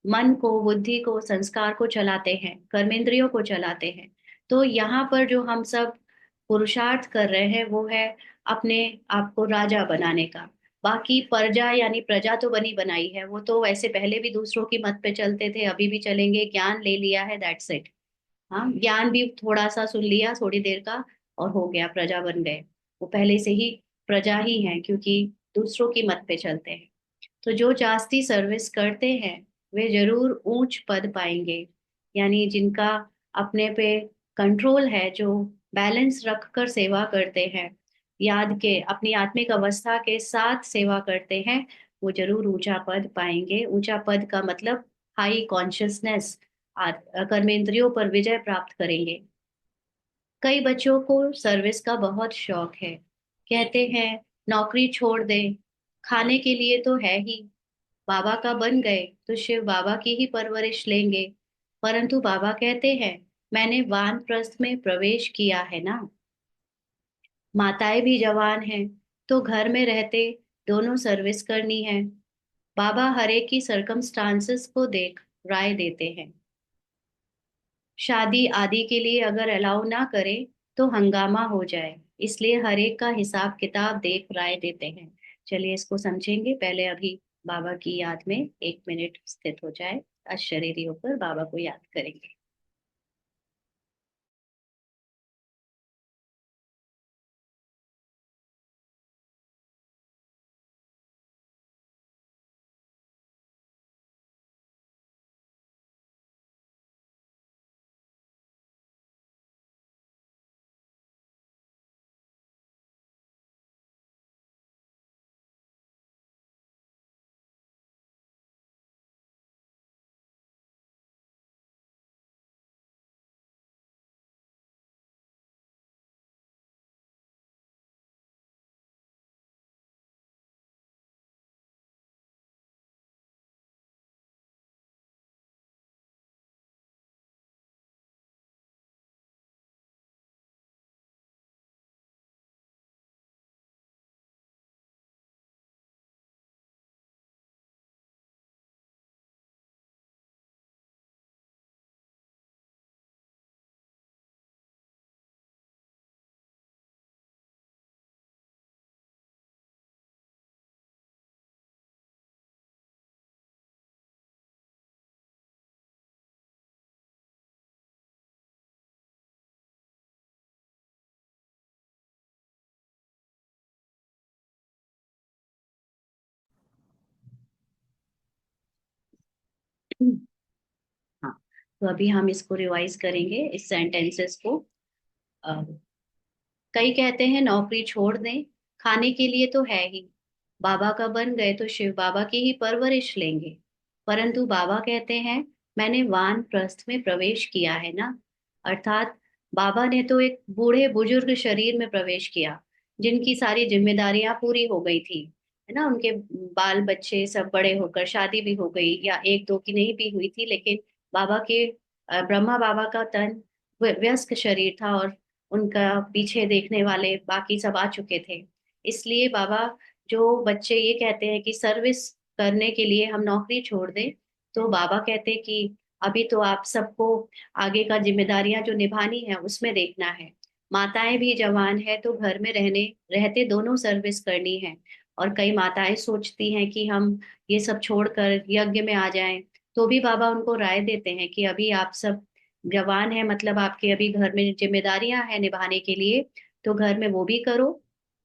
मन को, बुद्धि को, संस्कार को चलाते हैं, कर्मेंद्रियों को चलाते हैं। तो यहाँ पर जो हम सब पुरुषार्थ कर रहे हैं वो है अपने आप को राजा बनाने का। बाकी प्रजा यानी प्रजा तो बनी बनाई है, वो तो वैसे पहले भी दूसरों की मत पे चलते थे, अभी भी चलेंगे। ज्ञान ले लिया है, दैट्स इट। हाँ, ज्ञान भी थोड़ा सा सुन लिया थोड़ी देर का और हो गया, प्रजा बन गए। वो पहले से ही प्रजा ही है, क्योंकि दूसरों की मत पे चलते हैं। तो जो जास्ती सर्विस करते हैं वे जरूर ऊंच पद पाएंगे। यानी जिनका अपने पे कंट्रोल है, जो बैलेंस रखकर सेवा करते हैं, याद के अपनी आत्मिक अवस्था के साथ सेवा करते हैं, वो जरूर ऊंचा पद पाएंगे। ऊंचा पद का मतलब हाई कॉन्शियसनेस, कर्मेंद्रियों पर विजय प्राप्त करेंगे। कई बच्चों को सर्विस का बहुत शौक है। कहते हैं नौकरी छोड़ दे, खाने के लिए तो है ही। बाबा का बन गए तो शिव बाबा की ही परवरिश लेंगे। परंतु बाबा कहते हैं मैंने वानप्रस्थ में प्रवेश किया है ना। माताएं भी जवान हैं, तो घर में रहते दोनों सर्विस करनी है। बाबा हर एक की सरकमस्टांसेस को देख राय देते हैं। शादी आदि के लिए अगर अलाउ ना करे तो हंगामा हो जाए, इसलिए हर एक का हिसाब किताब देख राय देते हैं। चलिए इसको समझेंगे। पहले अभी बाबा की याद में 1 मिनट स्थित हो जाए, अशरीरी होकर बाबा को याद करेंगे। हाँ, तो अभी हम इसको रिवाइज करेंगे इस सेंटेंसेस को। अ, कई कहते हैं नौकरी छोड़ दें, खाने के लिए तो है ही, बाबा का बन गए तो शिव बाबा की ही परवरिश लेंगे। परंतु बाबा कहते हैं, मैंने वानप्रस्थ में प्रवेश किया है ना। अर्थात बाबा ने तो एक बूढ़े बुजुर्ग शरीर में प्रवेश किया, जिनकी सारी जिम्मेदारियां पूरी हो गई थी, है ना। उनके बाल बच्चे सब बड़े होकर शादी भी हो गई, या एक दो की नहीं भी हुई थी, लेकिन बाबा के ब्रह्मा बाबा का तन व्यस्क शरीर था, और उनका पीछे देखने वाले बाकी सब आ चुके थे। इसलिए बाबा, जो बच्चे ये कहते हैं कि सर्विस करने के लिए हम नौकरी छोड़ दें, तो बाबा कहते हैं कि अभी तो आप सबको आगे का जिम्मेदारियां जो निभानी है उसमें देखना है। माताएं भी जवान है तो घर में रहने रहते दोनों सर्विस करनी है। और कई माताएं सोचती हैं कि हम ये सब छोड़कर यज्ञ में आ जाएं, तो भी बाबा उनको राय देते हैं कि अभी आप सब जवान है, मतलब आपके अभी घर में जिम्मेदारियां हैं निभाने के लिए, तो घर में वो भी करो,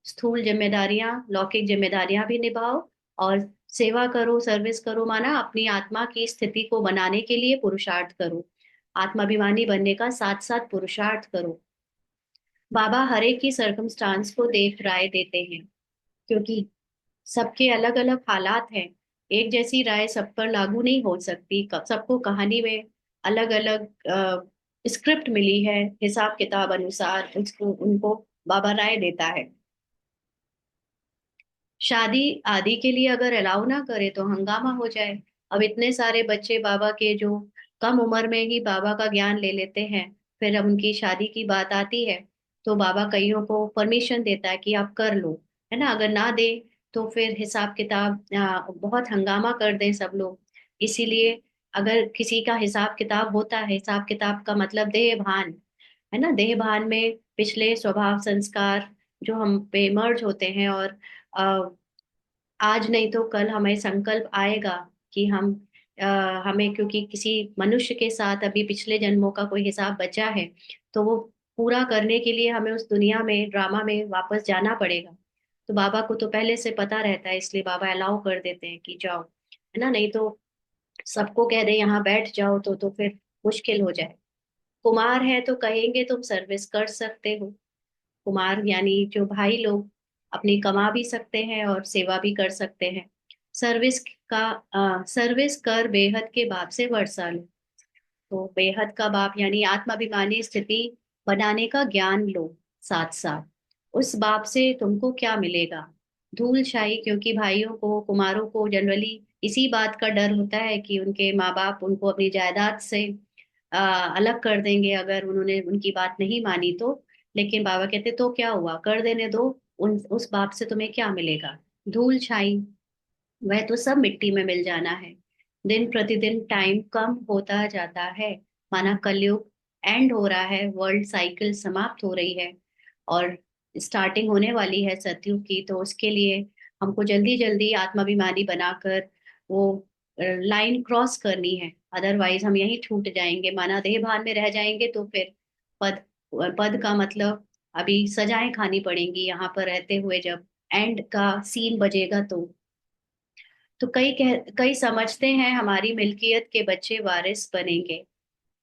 स्थूल जिम्मेदारियां लौकिक जिम्मेदारियां भी निभाओ, और सेवा करो, सर्विस करो, माना अपनी आत्मा की स्थिति को बनाने के लिए पुरुषार्थ करो, आत्माभिमानी बनने का साथ साथ पुरुषार्थ करो। बाबा हर एक की सर्कमस्टांस को देख राय देते हैं, क्योंकि सबके अलग अलग हालात हैं। एक जैसी राय सब पर लागू नहीं हो सकती, सबको कहानी में अलग अलग स्क्रिप्ट मिली है, हिसाब किताब अनुसार उसको उनको बाबा राय देता है। शादी आदि के लिए अगर अलाउ ना करे तो हंगामा हो जाए। अब इतने सारे बच्चे बाबा के जो कम उम्र में ही बाबा का ज्ञान ले लेते हैं, फिर अब उनकी शादी की बात आती है, तो बाबा कईयों को परमिशन देता है कि आप कर लो, है ना। अगर ना दे तो फिर हिसाब किताब बहुत हंगामा कर दें सब लोग। इसीलिए अगर किसी का हिसाब किताब होता है, हिसाब किताब का मतलब देह भान, है ना। देह भान में पिछले स्वभाव संस्कार जो हम पे मर्ज होते हैं, और आज नहीं तो कल हमें संकल्प आएगा कि हम अ, हमें, क्योंकि किसी मनुष्य के साथ अभी पिछले जन्मों का कोई हिसाब बचा है, तो वो पूरा करने के लिए हमें उस दुनिया में ड्रामा में वापस जाना पड़ेगा। तो बाबा को तो पहले से पता रहता है, इसलिए बाबा अलाउ कर देते हैं कि जाओ, है ना। नहीं तो सबको कह दे यहाँ बैठ जाओ तो फिर मुश्किल हो जाए। कुमार है तो कहेंगे तुम सर्विस कर सकते हो। कुमार यानी जो भाई लोग अपनी कमा भी सकते हैं और सेवा भी कर सकते हैं। सर्विस सर्विस कर बेहद के बाप से वर्षा लो। तो बेहद का बाप यानी आत्माभिमानी स्थिति बनाने का ज्ञान लो। साथ साथ उस बाप से तुमको क्या मिलेगा? धूल शाही, क्योंकि भाइयों को, कुमारों को जनरली इसी बात का डर होता है कि उनके माँ बाप उनको अपनी जायदाद से अलग कर देंगे अगर उन्होंने उनकी बात नहीं मानी तो। लेकिन बाबा कहते तो क्या हुआ, कर देने दो, उन उस बाप से तुम्हें क्या मिलेगा? धूल छाई, वह तो सब मिट्टी में मिल जाना है। दिन प्रतिदिन टाइम कम होता जाता है, माना कलयुग एंड हो रहा है, वर्ल्ड साइकिल समाप्त हो रही है, और स्टार्टिंग होने वाली है सतयुग की। तो उसके लिए हमको जल्दी जल्दी आत्माभिमानी बनाकर वो लाइन क्रॉस करनी है, अदरवाइज हम यहीं छूट जाएंगे, माना देह भान में रह जाएंगे, तो फिर पद पद का मतलब अभी सजाएं खानी पड़ेंगी यहाँ पर रहते हुए, जब एंड का सीन बजेगा तो। तो कई समझते हैं हमारी मिल्कियत के बच्चे वारिस बनेंगे,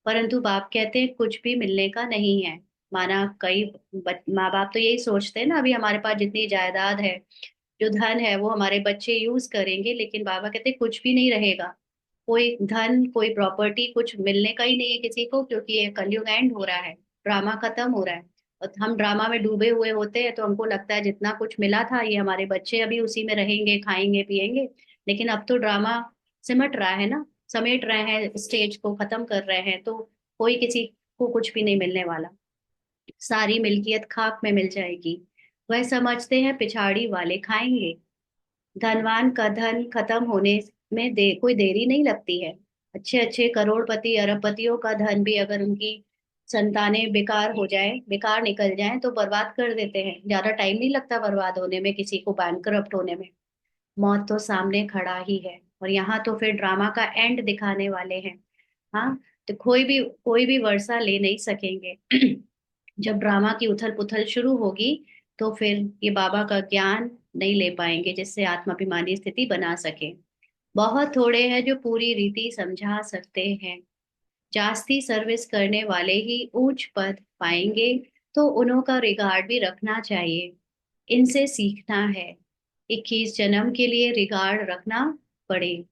परंतु बाप कहते हैं कुछ भी मिलने का नहीं है। माना कई माँ बाप तो यही सोचते हैं ना, अभी हमारे पास जितनी जायदाद है, जो धन है, वो हमारे बच्चे यूज करेंगे, लेकिन बाबा कहते हैं कुछ भी नहीं रहेगा। कोई धन, कोई प्रॉपर्टी, कुछ मिलने का ही नहीं है किसी को, क्योंकि ये कलयुग एंड हो रहा है, ड्रामा खत्म हो रहा है। और हम ड्रामा में डूबे हुए होते हैं, तो हमको लगता है जितना कुछ मिला था ये हमारे बच्चे अभी उसी में रहेंगे, खाएंगे पिएंगे। लेकिन अब तो ड्रामा सिमट रहा है ना, समेट रहे हैं, स्टेज को खत्म कर रहे हैं, तो कोई किसी को कुछ भी नहीं मिलने वाला। सारी मिल्कियत खाक में मिल जाएगी। वह समझते हैं पिछाड़ी वाले खाएंगे। धनवान का धन खत्म होने में कोई देरी नहीं लगती है। अच्छे अच्छे करोड़पति अरबपतियों का धन भी अगर उनकी संतानें बेकार हो जाए, बेकार निकल जाएं, तो बर्बाद कर देते हैं। ज्यादा टाइम नहीं लगता बर्बाद होने में, किसी को बैंकरप्ट होने में। मौत तो सामने खड़ा ही है, और यहाँ तो फिर ड्रामा का एंड दिखाने वाले हैं। हाँ, तो कोई भी वर्षा ले नहीं सकेंगे। जब ड्रामा की उथल पुथल शुरू होगी, तो फिर ये बाबा का ज्ञान नहीं ले पाएंगे जिससे आत्माभिमानी स्थिति बना सके। बहुत थोड़े हैं जो पूरी रीति समझा सकते हैं। जास्ती सर्विस करने वाले ही ऊंच पद पाएंगे, तो उन्हों का रिगार्ड भी रखना चाहिए। इनसे सीखना है। 21 जन्म के लिए रिगार्ड रखना पड़े।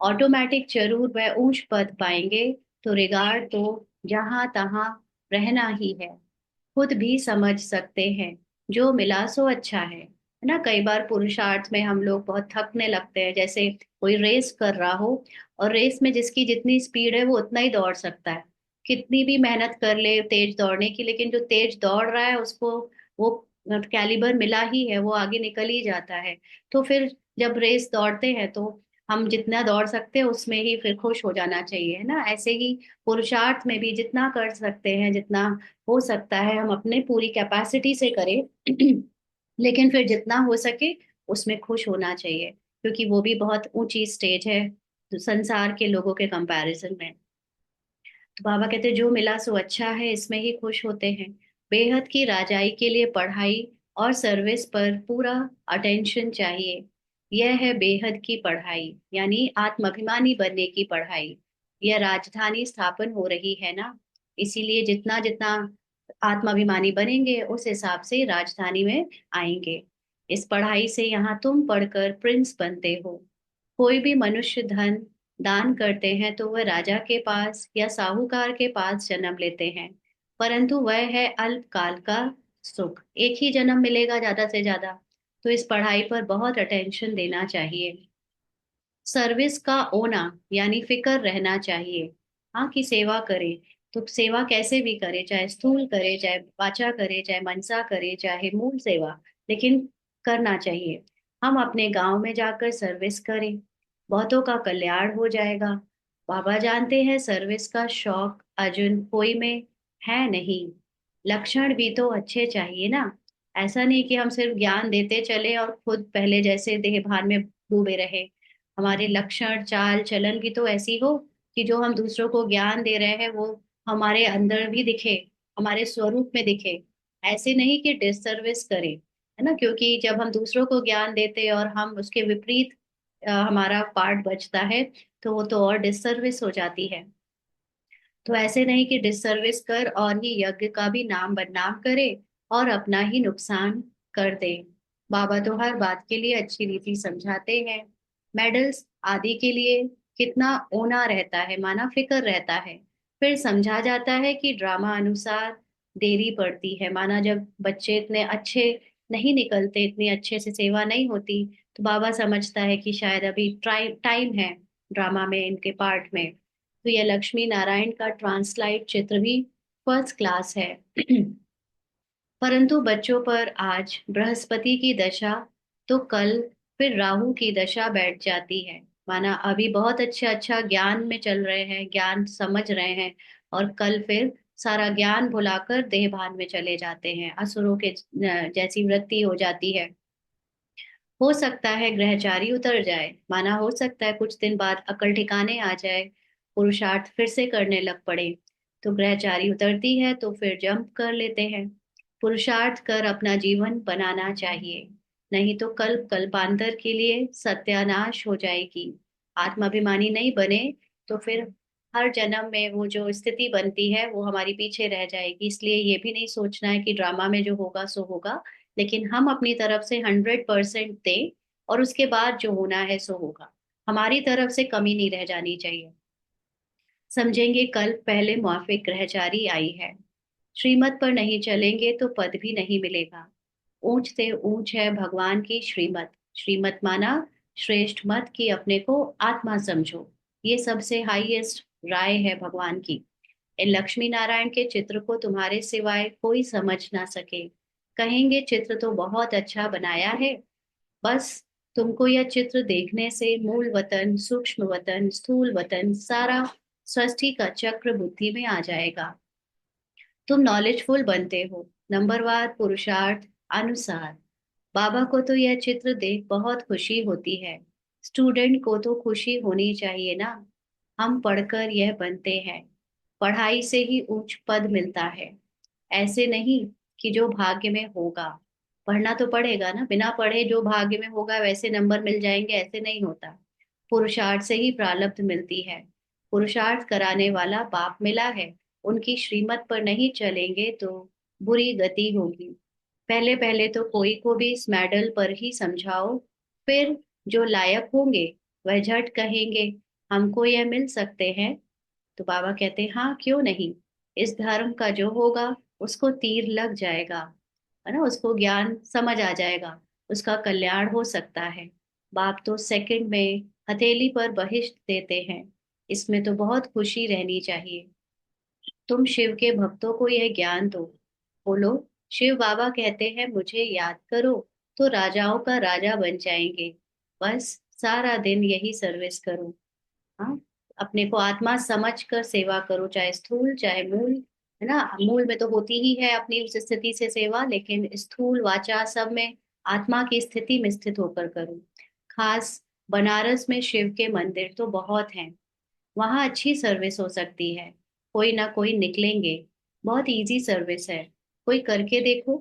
ऑटोमेटिक जरूर वह ऊंच पद पाएंगे, तो रिगार्ड तो जहां तहां रहना ही है। खुद भी समझ सकते हैं, जो मिला सो अच्छा है ना। कई बार पुरुषार्थ में हम लोग बहुत थकने लगते हैं, जैसे कोई रेस कर रहा हो, और रेस में जिसकी जितनी स्पीड है वो उतना ही दौड़ सकता है। कितनी भी मेहनत कर ले तेज दौड़ने की, लेकिन जो तेज दौड़ रहा है उसको वो कैलिबर मिला ही है, वो आगे निकल ही जाता है। तो फिर जब रेस दौड़ते हैं तो हम जितना दौड़ सकते हैं उसमें ही फिर खुश हो जाना चाहिए, है ना। ऐसे ही पुरुषार्थ में भी जितना कर सकते हैं, जितना हो सकता है हम अपने पूरी कैपेसिटी से करें। लेकिन फिर जितना हो सके उसमें खुश होना चाहिए, क्योंकि वो भी बहुत ऊंची स्टेज है संसार के लोगों के कंपैरिजन में। तो बाबा कहते हैं, जो मिला सो अच्छा है, इसमें ही खुश होते हैं। बेहद की राजाई के लिए पढ़ाई और सर्विस पर पूरा अटेंशन चाहिए। यह है बेहद की पढ़ाई, यानी आत्माभिमानी बनने की पढ़ाई। यह राजधानी स्थापन हो रही है ना, इसीलिए जितना जितना आत्माभिमानी बनेंगे उस हिसाब से राजधानी में आएंगे। इस पढ़ाई से यहाँ तुम पढ़कर प्रिंस बनते हो। कोई भी मनुष्य धन दान करते हैं तो वह राजा के पास या साहूकार के पास जन्म लेते हैं, परंतु वह है अल्पकाल का सुख। एक ही जन्म मिलेगा ज्यादा से ज्यादा। तो इस पढ़ाई पर बहुत अटेंशन देना चाहिए। सर्विस का होना यानी फिक्र रहना चाहिए। हाँ, की सेवा करे, तो सेवा कैसे भी करे, चाहे स्थूल करे, चाहे वाचा करे, चाहे मनसा करे, चाहे मूल सेवा, लेकिन करना चाहिए। हम अपने गांव में जाकर सर्विस करें, बहुतों का कल्याण हो जाएगा। बाबा जानते हैं सर्विस का शौक अर्जुन कोई में है नहीं। लक्षण भी तो अच्छे चाहिए ना। ऐसा नहीं कि हम सिर्फ ज्ञान देते चले और खुद पहले जैसे देह भान में डूबे रहे। हमारे लक्षण चाल चलन भी तो ऐसी हो कि जो हम दूसरों को ज्ञान दे रहे हैं वो हमारे अंदर भी दिखे, हमारे स्वरूप में दिखे। ऐसे नहीं कि डिससर्विस करें, है ना। क्योंकि जब हम दूसरों को ज्ञान देते और हम उसके विपरीत हमारा पार्ट बचता है, तो वो तो और डिससर्विस हो जाती है। तो ऐसे नहीं कि डिससर्विस कर और ही यज्ञ का भी नाम बदनाम करे और अपना ही नुकसान कर दे। बाबा तो हर बात के लिए अच्छी रीति समझाते हैं। मेडल्स आदि के लिए कितना ओना रहता है, माना फिक्र रहता है। फिर समझा जाता है कि ड्रामा अनुसार देरी पड़ती है, माना जब बच्चे इतने अच्छे नहीं निकलते, इतनी अच्छे से सेवा नहीं होती, तो बाबा समझता है कि शायद अभी टाइम है ड्रामा में, इनके पार्ट में। तो यह लक्ष्मी नारायण का ट्रांसलाइट चित्र भी फर्स्ट क्लास है। परंतु बच्चों पर आज बृहस्पति की दशा, तो कल फिर राहु की दशा बैठ जाती है। माना अभी बहुत अच्छा अच्छा ज्ञान में चल रहे हैं, ज्ञान समझ रहे हैं, और कल फिर सारा ज्ञान भुलाकर देह भान में चले जाते हैं, असुरों के जैसी वृत्ति हो जाती है। हो सकता है ग्रहचारी उतर जाए, माना हो सकता है कुछ दिन बाद अकल ठिकाने आ जाए, पुरुषार्थ फिर से करने लग पड़े। तो ग्रहचारी उतरती है तो फिर जंप कर लेते हैं। पुरुषार्थ कर अपना जीवन बनाना चाहिए, नहीं तो कल्प कल्पांतर के लिए सत्यानाश हो जाएगी। आत्माभिमानी नहीं बने तो फिर हर जन्म में वो जो स्थिति बनती है वो हमारी पीछे रह जाएगी। इसलिए ये भी नहीं सोचना है कि ड्रामा में जो होगा सो होगा, लेकिन हम अपनी तरफ से 100% दें, और उसके बाद जो होना है सो होगा। हमारी तरफ से कमी नहीं रह जानी चाहिए। समझेंगे कल पहले मुआफिक ग्रहचारी आई है। श्रीमत पर नहीं चलेंगे तो पद भी नहीं मिलेगा। ऊंच से ऊंच है भगवान की श्रीमत। श्रीमत माना श्रेष्ठ मत की अपने को आत्मा समझो। ये सबसे हाईएस्ट राय है भगवान की। इन लक्ष्मी नारायण के चित्र को तुम्हारे सिवाय कोई समझ ना सके। कहेंगे चित्र तो बहुत अच्छा बनाया है, बस तुमको यह चित्र देखने से मूल वतन, सूक्ष्म वतन, स्थूल वतन, सारा सृष्टि का चक्र बुद्धि में आ जाएगा। तुम नॉलेजफुल बनते हो नंबरवार पुरुषार्थ अनुसार। बाबा को तो यह चित्र देख बहुत खुशी होती है। स्टूडेंट को तो खुशी होनी चाहिए ना। हम पढ़कर यह बनते हैं। पढ़ाई से ही उच्च पद मिलता है, ऐसे नहीं कि जो भाग्य में होगा। पढ़ना तो पड़ेगा ना, बिना पढ़े जो भाग्य में होगा वैसे नंबर मिल जाएंगे, ऐसे नहीं होता। पुरुषार्थ से ही प्रारब्ध मिलती है। पुरुषार्थ कराने वाला बाप मिला है, उनकी श्रीमत पर नहीं चलेंगे तो बुरी गति होगी। पहले पहले तो कोई को भी इस मेडल पर ही समझाओ, फिर जो लायक होंगे वह झट कहेंगे हमको यह मिल सकते हैं। तो बाबा कहते हैं हाँ क्यों नहीं, इस धर्म का जो होगा उसको तीर लग जाएगा, है ना, उसको ज्ञान समझ आ जाएगा, उसका कल्याण हो सकता है। बाप तो सेकंड में हथेली पर बहिष्ट देते हैं। इसमें तो बहुत खुशी रहनी चाहिए। तुम शिव के भक्तों को यह ज्ञान दो। बोलो, शिव बाबा कहते हैं मुझे याद करो तो राजाओं का राजा बन जाएंगे। बस सारा दिन यही सर्विस करो। हाँ, अपने को आत्मा समझ कर सेवा करो, चाहे स्थूल चाहे मूल, है ना। मूल में तो होती ही है अपनी उस स्थिति से सेवा, लेकिन स्थूल वाचा सब में आत्मा की स्थिति में स्थित होकर करो। खास बनारस में शिव के मंदिर तो बहुत हैं, वहाँ अच्छी सर्विस हो सकती है। कोई ना कोई निकलेंगे, बहुत इजी सर्विस है, कोई करके देखो।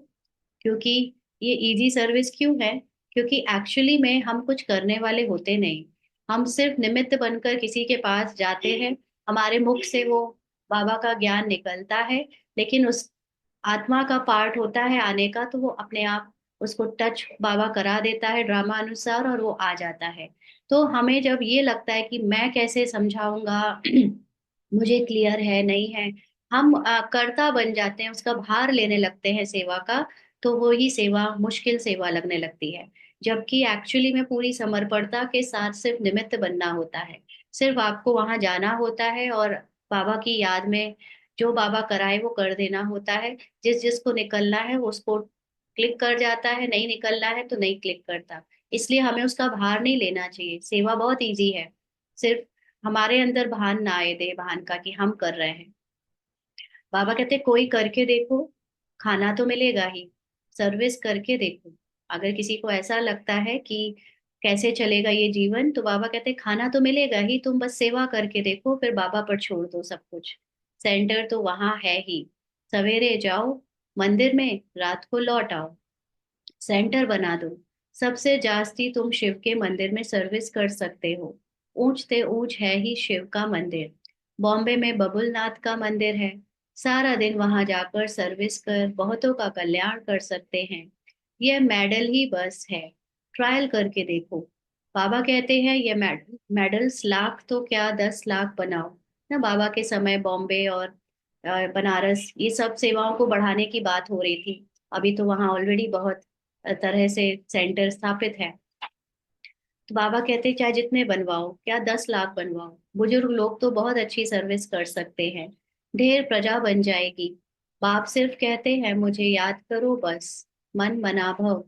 क्योंकि ये इजी सर्विस क्यों है, क्योंकि एक्चुअली में हम कुछ करने वाले होते नहीं, हम सिर्फ निमित्त बनकर किसी के पास जाते हैं। हमारे मुख से वो बाबा का ज्ञान निकलता है, लेकिन उस आत्मा का पार्ट होता है आने का, तो वो अपने आप उसको टच बाबा करा देता है ड्रामा अनुसार और वो आ जाता है। तो हमें जब ये लगता है कि मैं कैसे समझाऊंगा मुझे क्लियर है नहीं है, हम कर्ता बन जाते हैं, उसका भार लेने लगते हैं सेवा का। तो वो ही सेवा मुश्किल सेवा लगने लगती है। जबकि एक्चुअली में पूरी समर्पणता के साथ सिर्फ निमित्त बनना होता है। सिर्फ आपको वहां जाना होता है और बाबा की याद में जो बाबा कराए वो कर देना होता है। जिस जिसको निकलना है वो उसको क्लिक कर जाता है, नहीं निकलना है तो नहीं क्लिक करता। इसलिए हमें उसका भार नहीं लेना चाहिए, सेवा बहुत इजी है। सिर्फ हमारे अंदर भान ना आए दे भान का कि हम कर रहे हैं। बाबा कहते कोई करके देखो, खाना तो मिलेगा ही, सर्विस करके देखो। अगर किसी को ऐसा लगता है कि कैसे चलेगा ये जीवन, तो बाबा कहते खाना तो मिलेगा ही, तुम बस सेवा करके देखो, फिर बाबा पर छोड़ दो सब कुछ। सेंटर तो वहां है ही। सवेरे जाओ मंदिर में, रात को लौट आओ, सेंटर बना दो। सबसे जास्ती तुम शिव के मंदिर में सर्विस कर सकते हो। ऊंचते ऊंच है ही शिव का मंदिर। बॉम्बे में बबुलनाथ का मंदिर है। सारा दिन वहां जाकर सर्विस कर बहुतों का कल्याण कर सकते हैं। यह मेडल ही बस है, ट्रायल करके देखो। बाबा कहते हैं ये मेडल्स लाख तो क्या 10 लाख बनाओ। ना, बाबा के समय बॉम्बे और बनारस ये सब सेवाओं को बढ़ाने की बात हो रही थी। अभी तो वहाँ ऑलरेडी बहुत तरह से सेंटर स्थापित है। तो बाबा कहते चाहे जितने बनवाओ, क्या 10 लाख बनवाओ, बुजुर्ग लोग तो बहुत अच्छी सर्विस कर सकते हैं। ढेर प्रजा बन जाएगी। बाप सिर्फ कहते हैं मुझे याद करो बस, मन मना भव,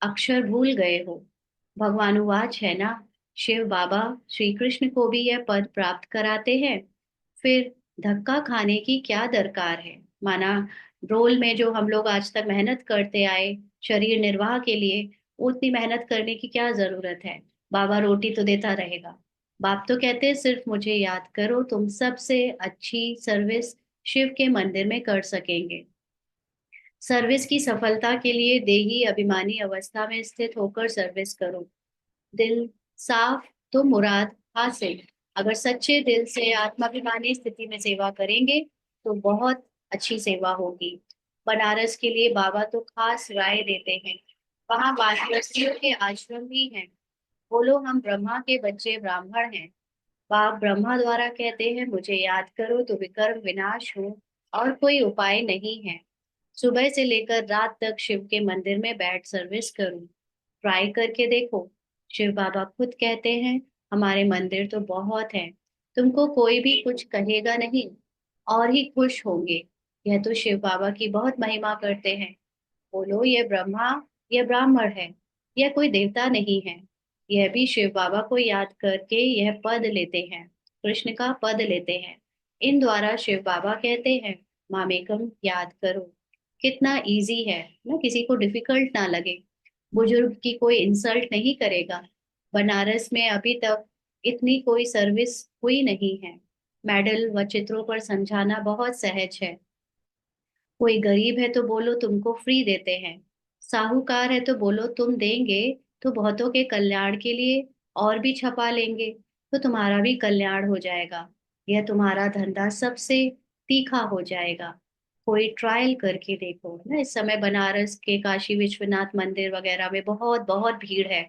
अक्षर भूल गए हो। भगवानुवाच है ना, शिव बाबा श्री कृष्ण को भी यह पद प्राप्त कराते हैं। फिर धक्का खाने की क्या दरकार है। माना रोल में जो हम लोग आज तक मेहनत करते आए शरीर निर्वाह के लिए, उतनी मेहनत करने की क्या जरूरत है। बाबा रोटी तो देता रहेगा। बाप तो कहते हैं सिर्फ मुझे याद करो, तुम सबसे अच्छी सर्विस शिव के मंदिर में कर सकेंगे। सर्विस की सफलता के लिए देही अभिमानी अवस्था में स्थित होकर सर्विस करो। दिल साफ तो मुराद हासिल। अगर सच्चे दिल से आत्माभिमानी स्थिति में सेवा करेंगे तो बहुत अच्छी सेवा होगी। बनारस के लिए बाबा तो खास राय देते हैं। वहाँ वानप्रस्थियों के आश्रम भी हैं। बोलो हम ब्रह्मा के बच्चे ब्राह्मण हैं। बाप ब्रह्मा द्वारा कहते हैं मुझे याद करो तो विकर्म विनाश हो, और कोई उपाय नहीं है। सुबह से लेकर रात तक शिव के मंदिर में बैठ सर्विस करूं, ट्राई करके देखो। शिव बाबा खुद कहते हैं हमारे मंदिर तो बहुत हैं, तुमको कोई भी कुछ कहेगा नहीं और ही खुश होंगे। यह तो शिव बाबा की बहुत महिमा करते हैं। बोलो ये ब्रह्मा, ये ब्राह्मण है, यह कोई देवता नहीं है। यह भी शिव बाबा को याद करके यह पद लेते हैं, कृष्ण का पद लेते हैं। इन द्वारा शिव बाबा कहते हैं मामेकम याद करो। कितना इजी है ना, किसी को डिफिकल्ट ना लगे। बुजुर्ग की कोई इंसल्ट नहीं करेगा। बनारस में अभी तक इतनी कोई सर्विस हुई नहीं है। मेडल व चित्रों पर समझाना बहुत सहज है। कोई गरीब है तो बोलो तुमको फ्री देते हैं, साहूकार है तो बोलो तुम देंगे तो बहुतों के कल्याण के लिए और भी छपा लेंगे तो तुम्हारा भी कल्याण हो जाएगा। यह तुम्हारा धंधा सबसे तीखा हो जाएगा। कोई ट्रायल करके देखो ना, इस समय बनारस के काशी विश्वनाथ मंदिर वगैरह में बहुत बहुत भीड़ है।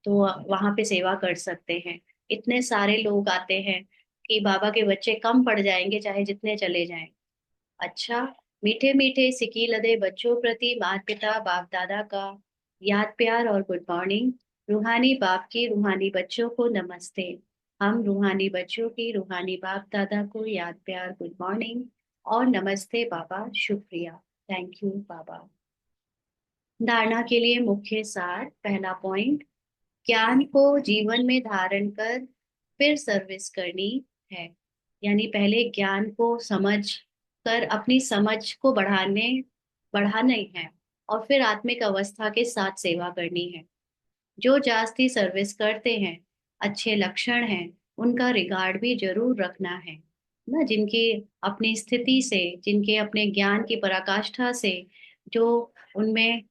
तो वहां पे सेवा कर सकते हैं। इतने सारे लोग आते हैं कि बाबा के बच्चे कम पड़ जाएंगे चाहे जितने चले जाएं। अच्छा, मीठे मीठे सिकी लदे बच्चों प्रति माता पिता बाप दादा का याद प्यार और गुड मॉर्निंग। रूहानी बाप की रूहानी बच्चों को नमस्ते। हम रूहानी बच्चों की रूहानी बाप दादा को याद प्यार गुड मॉर्निंग और नमस्ते बाबा, शुक्रिया, थैंक यू बाबा। धारणा के लिए मुख्य सार, पहला पॉइंट, ज्ञान को जीवन में धारण कर फिर सर्विस करनी है। यानी पहले ज्ञान को समझ कर अपनी समझ को बढ़ाना ही है और फिर आत्मिक अवस्था के साथ सेवा करनी है। जो जास्ती सर्विस करते हैं, अच्छे लक्षण हैं, उनका रिगार्ड भी जरूर रखना है ना। जिनकी अपनी स्थिति से, जिनके अपने ज्ञान की पराकाष्ठा से, जो उनमें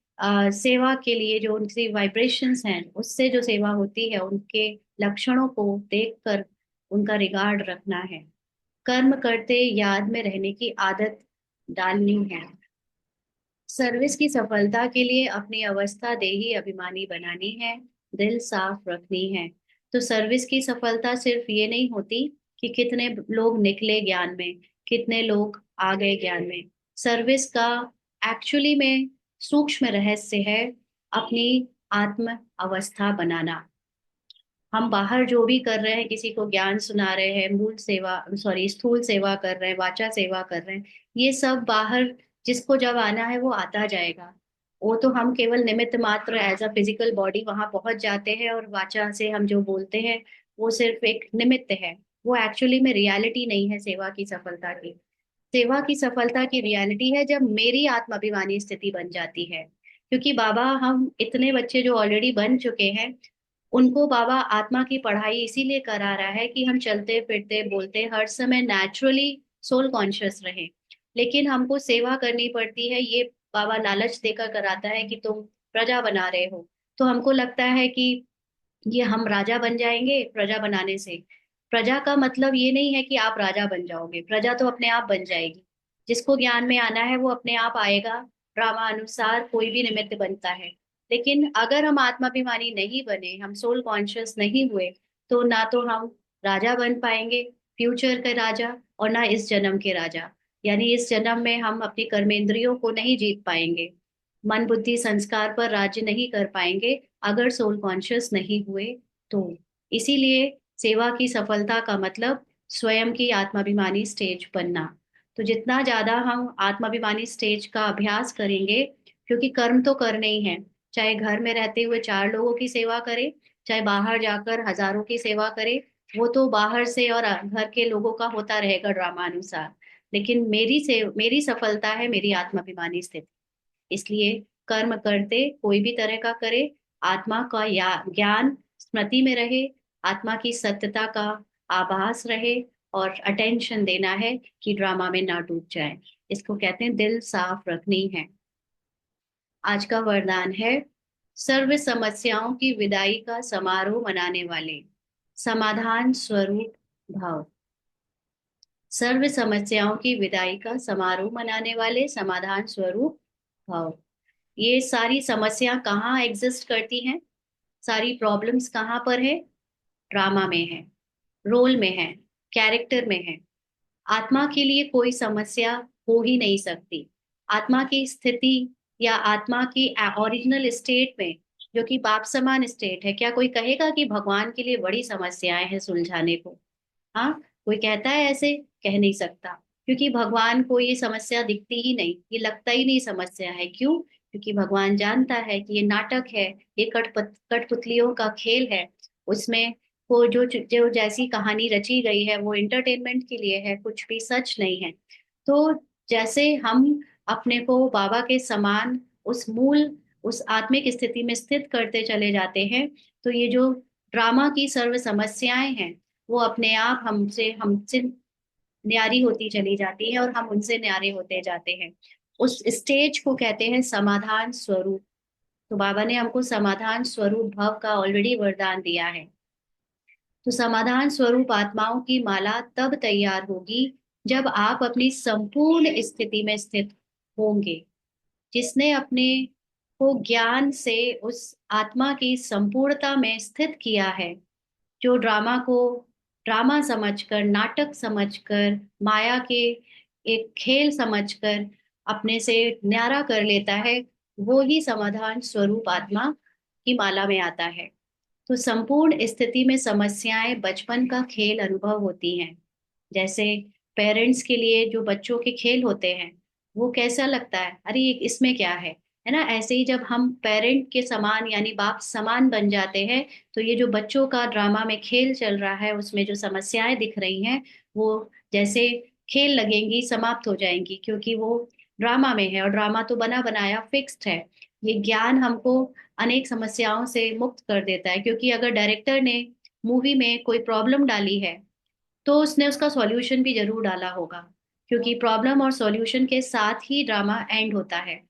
सेवा के लिए जो उनकी वाइब्रेशंस हैं, उससे जो सेवा होती है, उनके लक्षणों को देखकर उनका रिगार्ड रखना है। कर्म करते याद में रहने की आदत डालनी है। सर्विस की सफलता के लिए अपनी अवस्था देही अभिमानी बनानी है, दिल साफ रखनी है। तो सर्विस की सफलता सिर्फ ये नहीं होती कि कितने लोग निकले ज्ञान में, कितने लोग आ गए ज्ञान में। सर्विस का एक्चुअली में सूक्ष्म रहस्य है अपनी आत्म अवस्था बनाना। हम बाहर जो भी कर रहे हैं, किसी को ज्ञान सुना रहे हैं, मूल सेवा, सॉरी, स्थूल सेवा कर रहे हैं, वाचा सेवा कर रहे हैं, ये सब बाहर जिसको जब आना है वो आता जाएगा। वो तो हम केवल निमित्त मात्र एज अ फिजिकल बॉडी वहां पहुंच जाते हैं, और वाचा से हम जो बोलते हैं वो सिर्फ एक निमित्त है। वो एक्चुअली में रियलिटी नहीं है सेवा की सफलता की। सेवा की सफलता की रियलिटी है जब मेरी आत्माभिमानी स्थिति बन जाती है। क्योंकि बाबा, हम इतने बच्चे जो ऑलरेडी बन चुके हैं, उनको बाबा आत्मा की पढ़ाई इसीलिए करा रहा है कि हम चलते फिरते बोलते हर समय नेचुरली सोल कॉन्शियस रहे। लेकिन हमको सेवा करनी पड़ती है, ये बाबा लालच देकर कराता है कि तुम प्रजा बना रहे हो। तो हमको लगता है कि ये हम राजा बन जाएंगे प्रजा बनाने से। प्रजा का मतलब ये नहीं है कि आप राजा बन जाओगे, प्रजा तो अपने आप बन जाएगी। जिसको ज्ञान में आना है वो अपने आप आएगा। ड्रामा अनुसार कोई भी निमित्त बनता है। लेकिन अगर हम आत्माभिमानी नहीं बने, हम सोल कॉन्शियस नहीं हुए, तो ना तो हम राजा बन पाएंगे, फ्यूचर के राजा, और ना इस जन्म के राजा। यानी इस जन्म में हम अपनी कर्मेंद्रियों को नहीं जीत पाएंगे, मन बुद्धि संस्कार पर राज्य नहीं कर पाएंगे अगर सोल कॉन्शियस नहीं हुए तो। इसीलिए सेवा की सफलता का मतलब स्वयं की आत्माभिमानी स्टेज बनना। तो जितना ज्यादा हम आत्माभिमानी स्टेज का अभ्यास करेंगे, क्योंकि कर्म तो करने ही है, चाहे घर में रहते हुए 4 लोगों की सेवा करे, चाहे बाहर जाकर हजारों की सेवा करे, वो तो बाहर से और घर के लोगों का होता रहेगा ड्रामा अनुसार। लेकिन मेरी सफलता है मेरी आत्माभिमानी स्थिति। इसलिए कर्म करते कोई भी तरह का करे, आत्मा का या ज्ञान स्मृति में रहे, आत्मा की सत्यता का आभास रहे, और अटेंशन देना है कि ड्रामा में ना डूब जाए। इसको कहते हैं दिल साफ रखनी है। आज का वरदान है, सर्व समस्याओं की विदाई का समारोह मनाने वाले समाधान स्वरूप भव। सर्व समस्याओं की विदाई का समारोह मनाने वाले समाधान स्वरूप भव। ये सारी समस्या कहाँ एग्जिस्ट करती हैं, सारी प्रॉब्लम्स कहाँ पर है? ड्रामा में है, रोल में है, कैरेक्टर में है। आत्मा के लिए कोई समस्या हो ही नहीं सकती। आत्मा की स्थिति या आत्मा की ओरिजिनल स्टेट में, जो कि बाप समान स्टेट है, क्या कोई कहेगा कि भगवान के लिए बड़ी समस्याएं हैं सुलझाने को? हाँ, कोई कहता है ऐसे? कह नहीं सकता। क्योंकि भगवान को ये समस्या दिखती ही नहीं, ये लगता ही नहीं समस्या है। क्यों? क्योंकि भगवान जानता है कि ये नाटक है, ये कठपुतलियों का खेल है। उसमें वो जो जो जैसी कहानी रची गई है वो एंटरटेनमेंट के लिए है, कुछ भी सच नहीं है। तो जैसे हम अपने को बाबा के समान उस मूल, उस आत्मिक स्थिति में स्थित करते चले जाते हैं, तो ये जो ड्रामा की सर्व समस्याएं हैं वो अपने आप हमसे हमसे न्यारी होती चली जाती है, और हम उनसे न्यारे होते जाते हैं। उस स्टेज को कहते हैं समाधान स्वरूप। तो बाबा ने हमको समाधान स्वरूप भव का ऑलरेडी वरदान दिया है। तो समाधान स्वरूप आत्माओं की माला तब तैयार होगी जब आप अपनी संपूर्ण स्थिति में स्थित होंगे। जिसने अपने को ज्ञान से उस आत्मा की संपूर्णता में स्थित किया है, जो ड्रामा को ड्रामा समझकर, नाटक समझकर, माया के एक खेल समझकर अपने से न्यारा कर लेता है, वो ही समाधान स्वरूप आत्मा की माला में आता है। तो संपूर्ण स्थिति में समस्याएं बचपन का खेल अनुभव होती हैं। जैसे पेरेंट्स के लिए जो बच्चों के खेल होते हैं, वो कैसा लगता है, अरे ये इसमें क्या है ना। ऐसे ही जब हम पेरेंट के समान यानी बाप समान बन जाते हैं, तो ये जो बच्चों का ड्रामा में खेल चल रहा है, उसमें जो समस्याएं दिख रही हैं, वो जैसे खेल लगेंगी, समाप्त हो जाएंगी, क्योंकि वो ड्रामा में है, और ड्रामा तो बना बनाया फिक्स्ड है। ये ज्ञान हमको अनेक समस्याओं से मुक्त कर देता है, क्योंकि अगर डायरेक्टर ने मूवी में कोई प्रॉब्लम डाली है, तो उसने उसका सॉल्यूशन भी जरूर डाला होगा, क्योंकि प्रॉब्लम और सॉल्यूशन के साथ ही ड्रामा एंड होता है।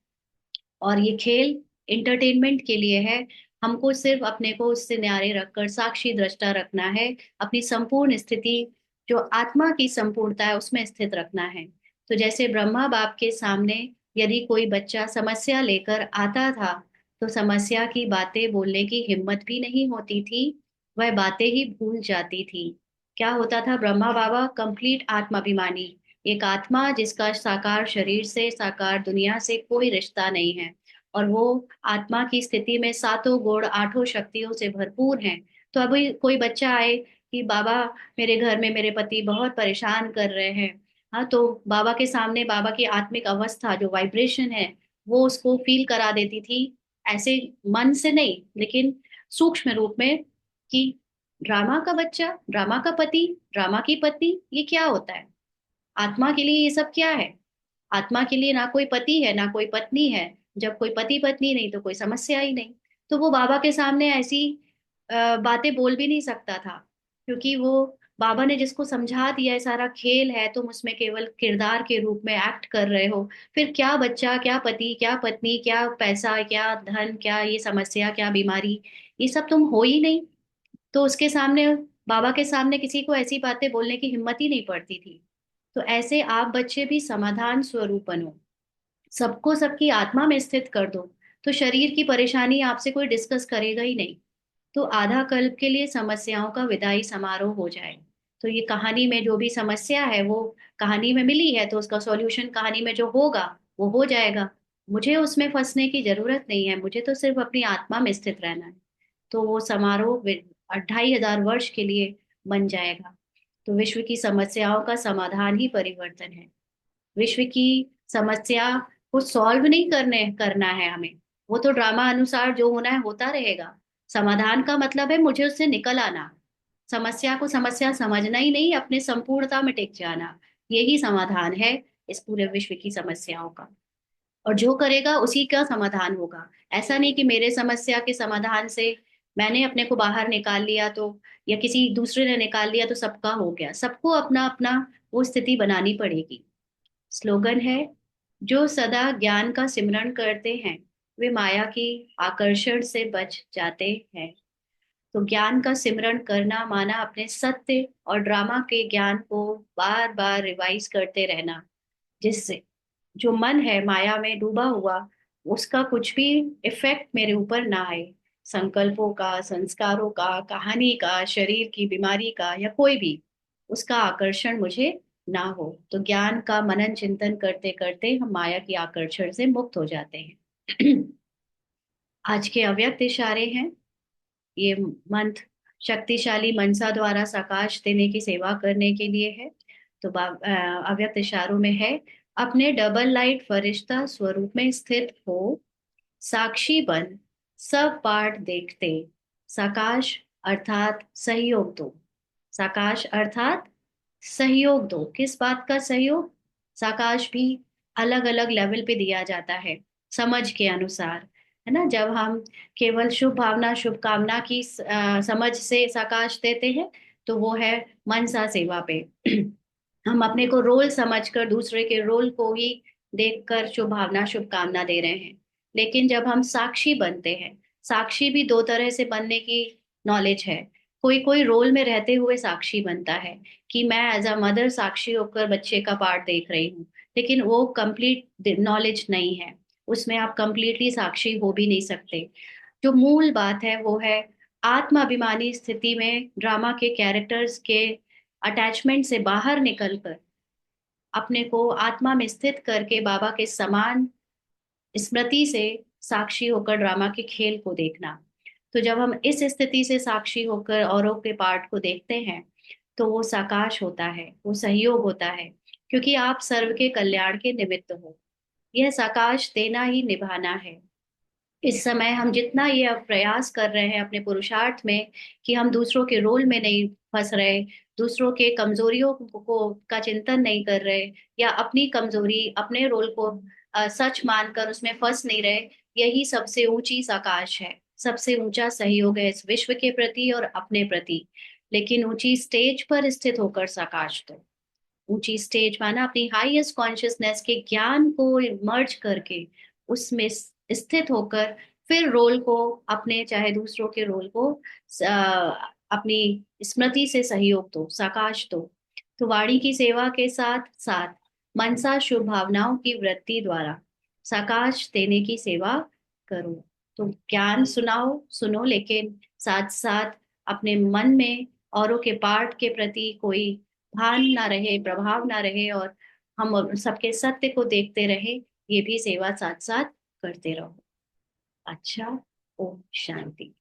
और ये खेल इंटरटेनमेंट के लिए है। हमको सिर्फ अपने को उससे न्यारे रखकर साक्षी दृष्टा रखना है, अपनी संपूर्ण स्थिति जो आत्मा की संपूर्णता है उसमें स्थित रखना है। तो जैसे ब्रह्मा बाप के सामने यदि कोई बच्चा समस्या लेकर आता था, तो समस्या की बातें बोलने की हिम्मत भी नहीं होती थी, वह बातें ही भूल जाती थी। क्या होता था, ब्रह्मा बाबा कंप्लीट आत्माभिमानी, एक आत्मा जिसका साकार शरीर से, साकार दुनिया से कोई रिश्ता नहीं है, और वो आत्मा की स्थिति में सातों गुण आठों शक्तियों से भरपूर हैं। तो अभी कोई बच्चा आए कि बाबा मेरे घर में मेरे पति बहुत परेशान कर रहे हैं, हाँ, तो बाबा के सामने बाबा की आत्मिक अवस्था जो वाइब्रेशन है, वो उसको फील करा देती थी। ऐसे मन से नहीं, लेकिन सूक्ष्म रूप में, कि ड्रामा का बच्चा, ड्रामा का पति, ड्रामा की पत्नी, ये क्या होता है। आत्मा के लिए ये सब क्या है। आत्मा के लिए ना कोई पति है ना कोई पत्नी है। जब कोई पति पत्नी नहीं, तो कोई समस्या ही नहीं। तो वो बाबा के सामने ऐसी बातें बोल भी नहीं सकता था, क्योंकि वो बाबा ने जिसको समझा दिया है सारा खेल है, तुम उसमें केवल किरदार के रूप में एक्ट कर रहे हो। फिर क्या बच्चा, क्या पति, क्या पत्नी, क्या पैसा, क्या धन, क्या ये समस्या, क्या बीमारी, ये सब तुम हो ही नहीं। तो उसके सामने, बाबा के सामने किसी को ऐसी बातें बोलने की हिम्मत ही नहीं पड़ती थी। तो ऐसे आप बच्चे भी समाधान स्वरूप बनो, सबको सबकी आत्मा में स्थित कर दो, तो शरीर की परेशानी आपसे कोई डिस्कस करेगा ही नहीं। तो आधा कल्प के लिए समस्याओं का विदाई समारोह हो जाए। तो ये कहानी में जो भी समस्या है, वो कहानी में मिली है, तो उसका सॉल्यूशन कहानी में जो होगा वो हो जाएगा। मुझे उसमें फंसने की जरूरत नहीं है, मुझे तो सिर्फ अपनी आत्मा में स्थित रहना है। तो वो समारोह 2500 वर्ष के लिए बन जाएगा। तो विश्व की समस्याओं का समाधान ही परिवर्तन है। विश्व की समस्या को सॉल्व नहीं करना है हमें। वो तो ड्रामा अनुसार जो होना है होता रहेगा। समाधान का मतलब है मुझे उससे निकल आना, समस्या को समस्या समझना ही नहीं, अपने संपूर्णता में टिक जाना। यही समाधान है इस पूरे विश्व की समस्याओं का। और जो करेगा उसी का समाधान होगा। ऐसा नहीं कि मेरे समस्या के समाधान से मैंने अपने को बाहर निकाल लिया, तो या किसी दूसरे ने निकाल लिया तो सबका हो गया। सबको अपना अपना वो स्थिति बनानी पड़ेगी। स्लोगन है, जो सदा ज्ञान का सिमरण करते हैं, वे माया की आकर्षण से बच जाते हैं। तो ज्ञान का सिमरण करना माना अपने सत्य और ड्रामा के ज्ञान को बार बार रिवाइज करते रहना, जिससे जो मन है माया में डूबा हुआ, उसका कुछ भी इफेक्ट मेरे ऊपर ना आए। संकल्पों का, संस्कारों का, कहानी का, शरीर की बीमारी का, या कोई भी उसका आकर्षण मुझे ना हो। तो ज्ञान का मनन चिंतन करते करते हम माया की आकर्षण से मुक्त हो जाते हैं। आज के अव्यक्त इशारे हैं, ये मंत्र शक्तिशाली मनसा द्वारा साकाश देने की सेवा करने के लिए है। तो अव्यक्त इशारों में है, अपने डबल लाइट फरिश्ता स्वरूप में स्थित हो, साक्षी बन, सब पाठ देखते, साकाश अर्थात सहयोग दो। साकाश अर्थात सहयोग दो। किस बात का सहयोग। साकाश भी अलग अलग लेवल पे दिया जाता है, समझ के अनुसार, है ना। जब हम केवल शुभ भावना, शुभ कामना की समझ से साकाश देते हैं, तो वो है मनसा सेवा पे। हम अपने को रोल समझकर दूसरे के रोल को ही देखकर शुभ भावना, शुभ कामना दे रहे हैं। लेकिन जब हम साक्षी बनते हैं, साक्षी भी दो तरह से बनने की नॉलेज है। कोई कोई रोल में रहते हुए साक्षी बनता है कि मैं एज अ मदर साक्षी होकर बच्चे का पार्ट देख रही हूँ, लेकिन वो कंप्लीट नॉलेज नहीं है। उसमें आप कंप्लीटली साक्षी हो भी नहीं सकते। जो मूल बात है वो है आत्माभिमानी स्थिति में ड्रामा के कैरेक्टर्स के अटैचमेंट से बाहर निकलकर अपने को आत्मा में स्थित करके बाबा के समान स्मृति से साक्षी होकर ड्रामा के खेल को देखना। तो जब हम इस स्थिति से साक्षी होकर औरों के पार्ट को देखते हैं तो वो साकाश होता है, वो सहयोग होता है, क्योंकि आप सर्व के कल्याण के निमित्त हो। यह साकाश देना ही निभाना है। इस समय हम जितना ये अब प्रयास कर रहे हैं अपने पुरुषार्थ में कि हम दूसरों के रोल में नहीं फंस रहे, दूसरों के कमजोरियों को का चिंतन नहीं कर रहे, या अपनी कमजोरी अपने रोल को सच मानकर उसमें फंस नहीं रहे, यही सबसे ऊंची साकाश है। सबसे ऊंचा सहयोग है इस विश्व के प्रति और अपने प्रति। लेकिन ऊंची स्टेज पर स्थित होकर साकाश तो, ऊंची स्टेज माना अपनी हाईएस्ट कॉन्शियसनेस के ज्ञान को मर्ज करके उसमें स्थित होकर फिर रोल को, अपने चाहे दूसरों के रोल को अपनी स्मृति से सहयोग दो, साकाश दो। तो वाणी की सेवा के साथ साथ मनसा शुभ भावनाओं की वृत्ति द्वारा साकाश देने की सेवा करो। तो ज्ञान सुनाओ, सुनो, लेकिन साथ साथ अपने मन में औरों के पाठ के प्रति कोई भान ना रहे, प्रभाव ना रहे, और हम सबके सत्य को देखते रहे, ये भी सेवा साथ साथ करते रहो। अच्छा। ओम शांति।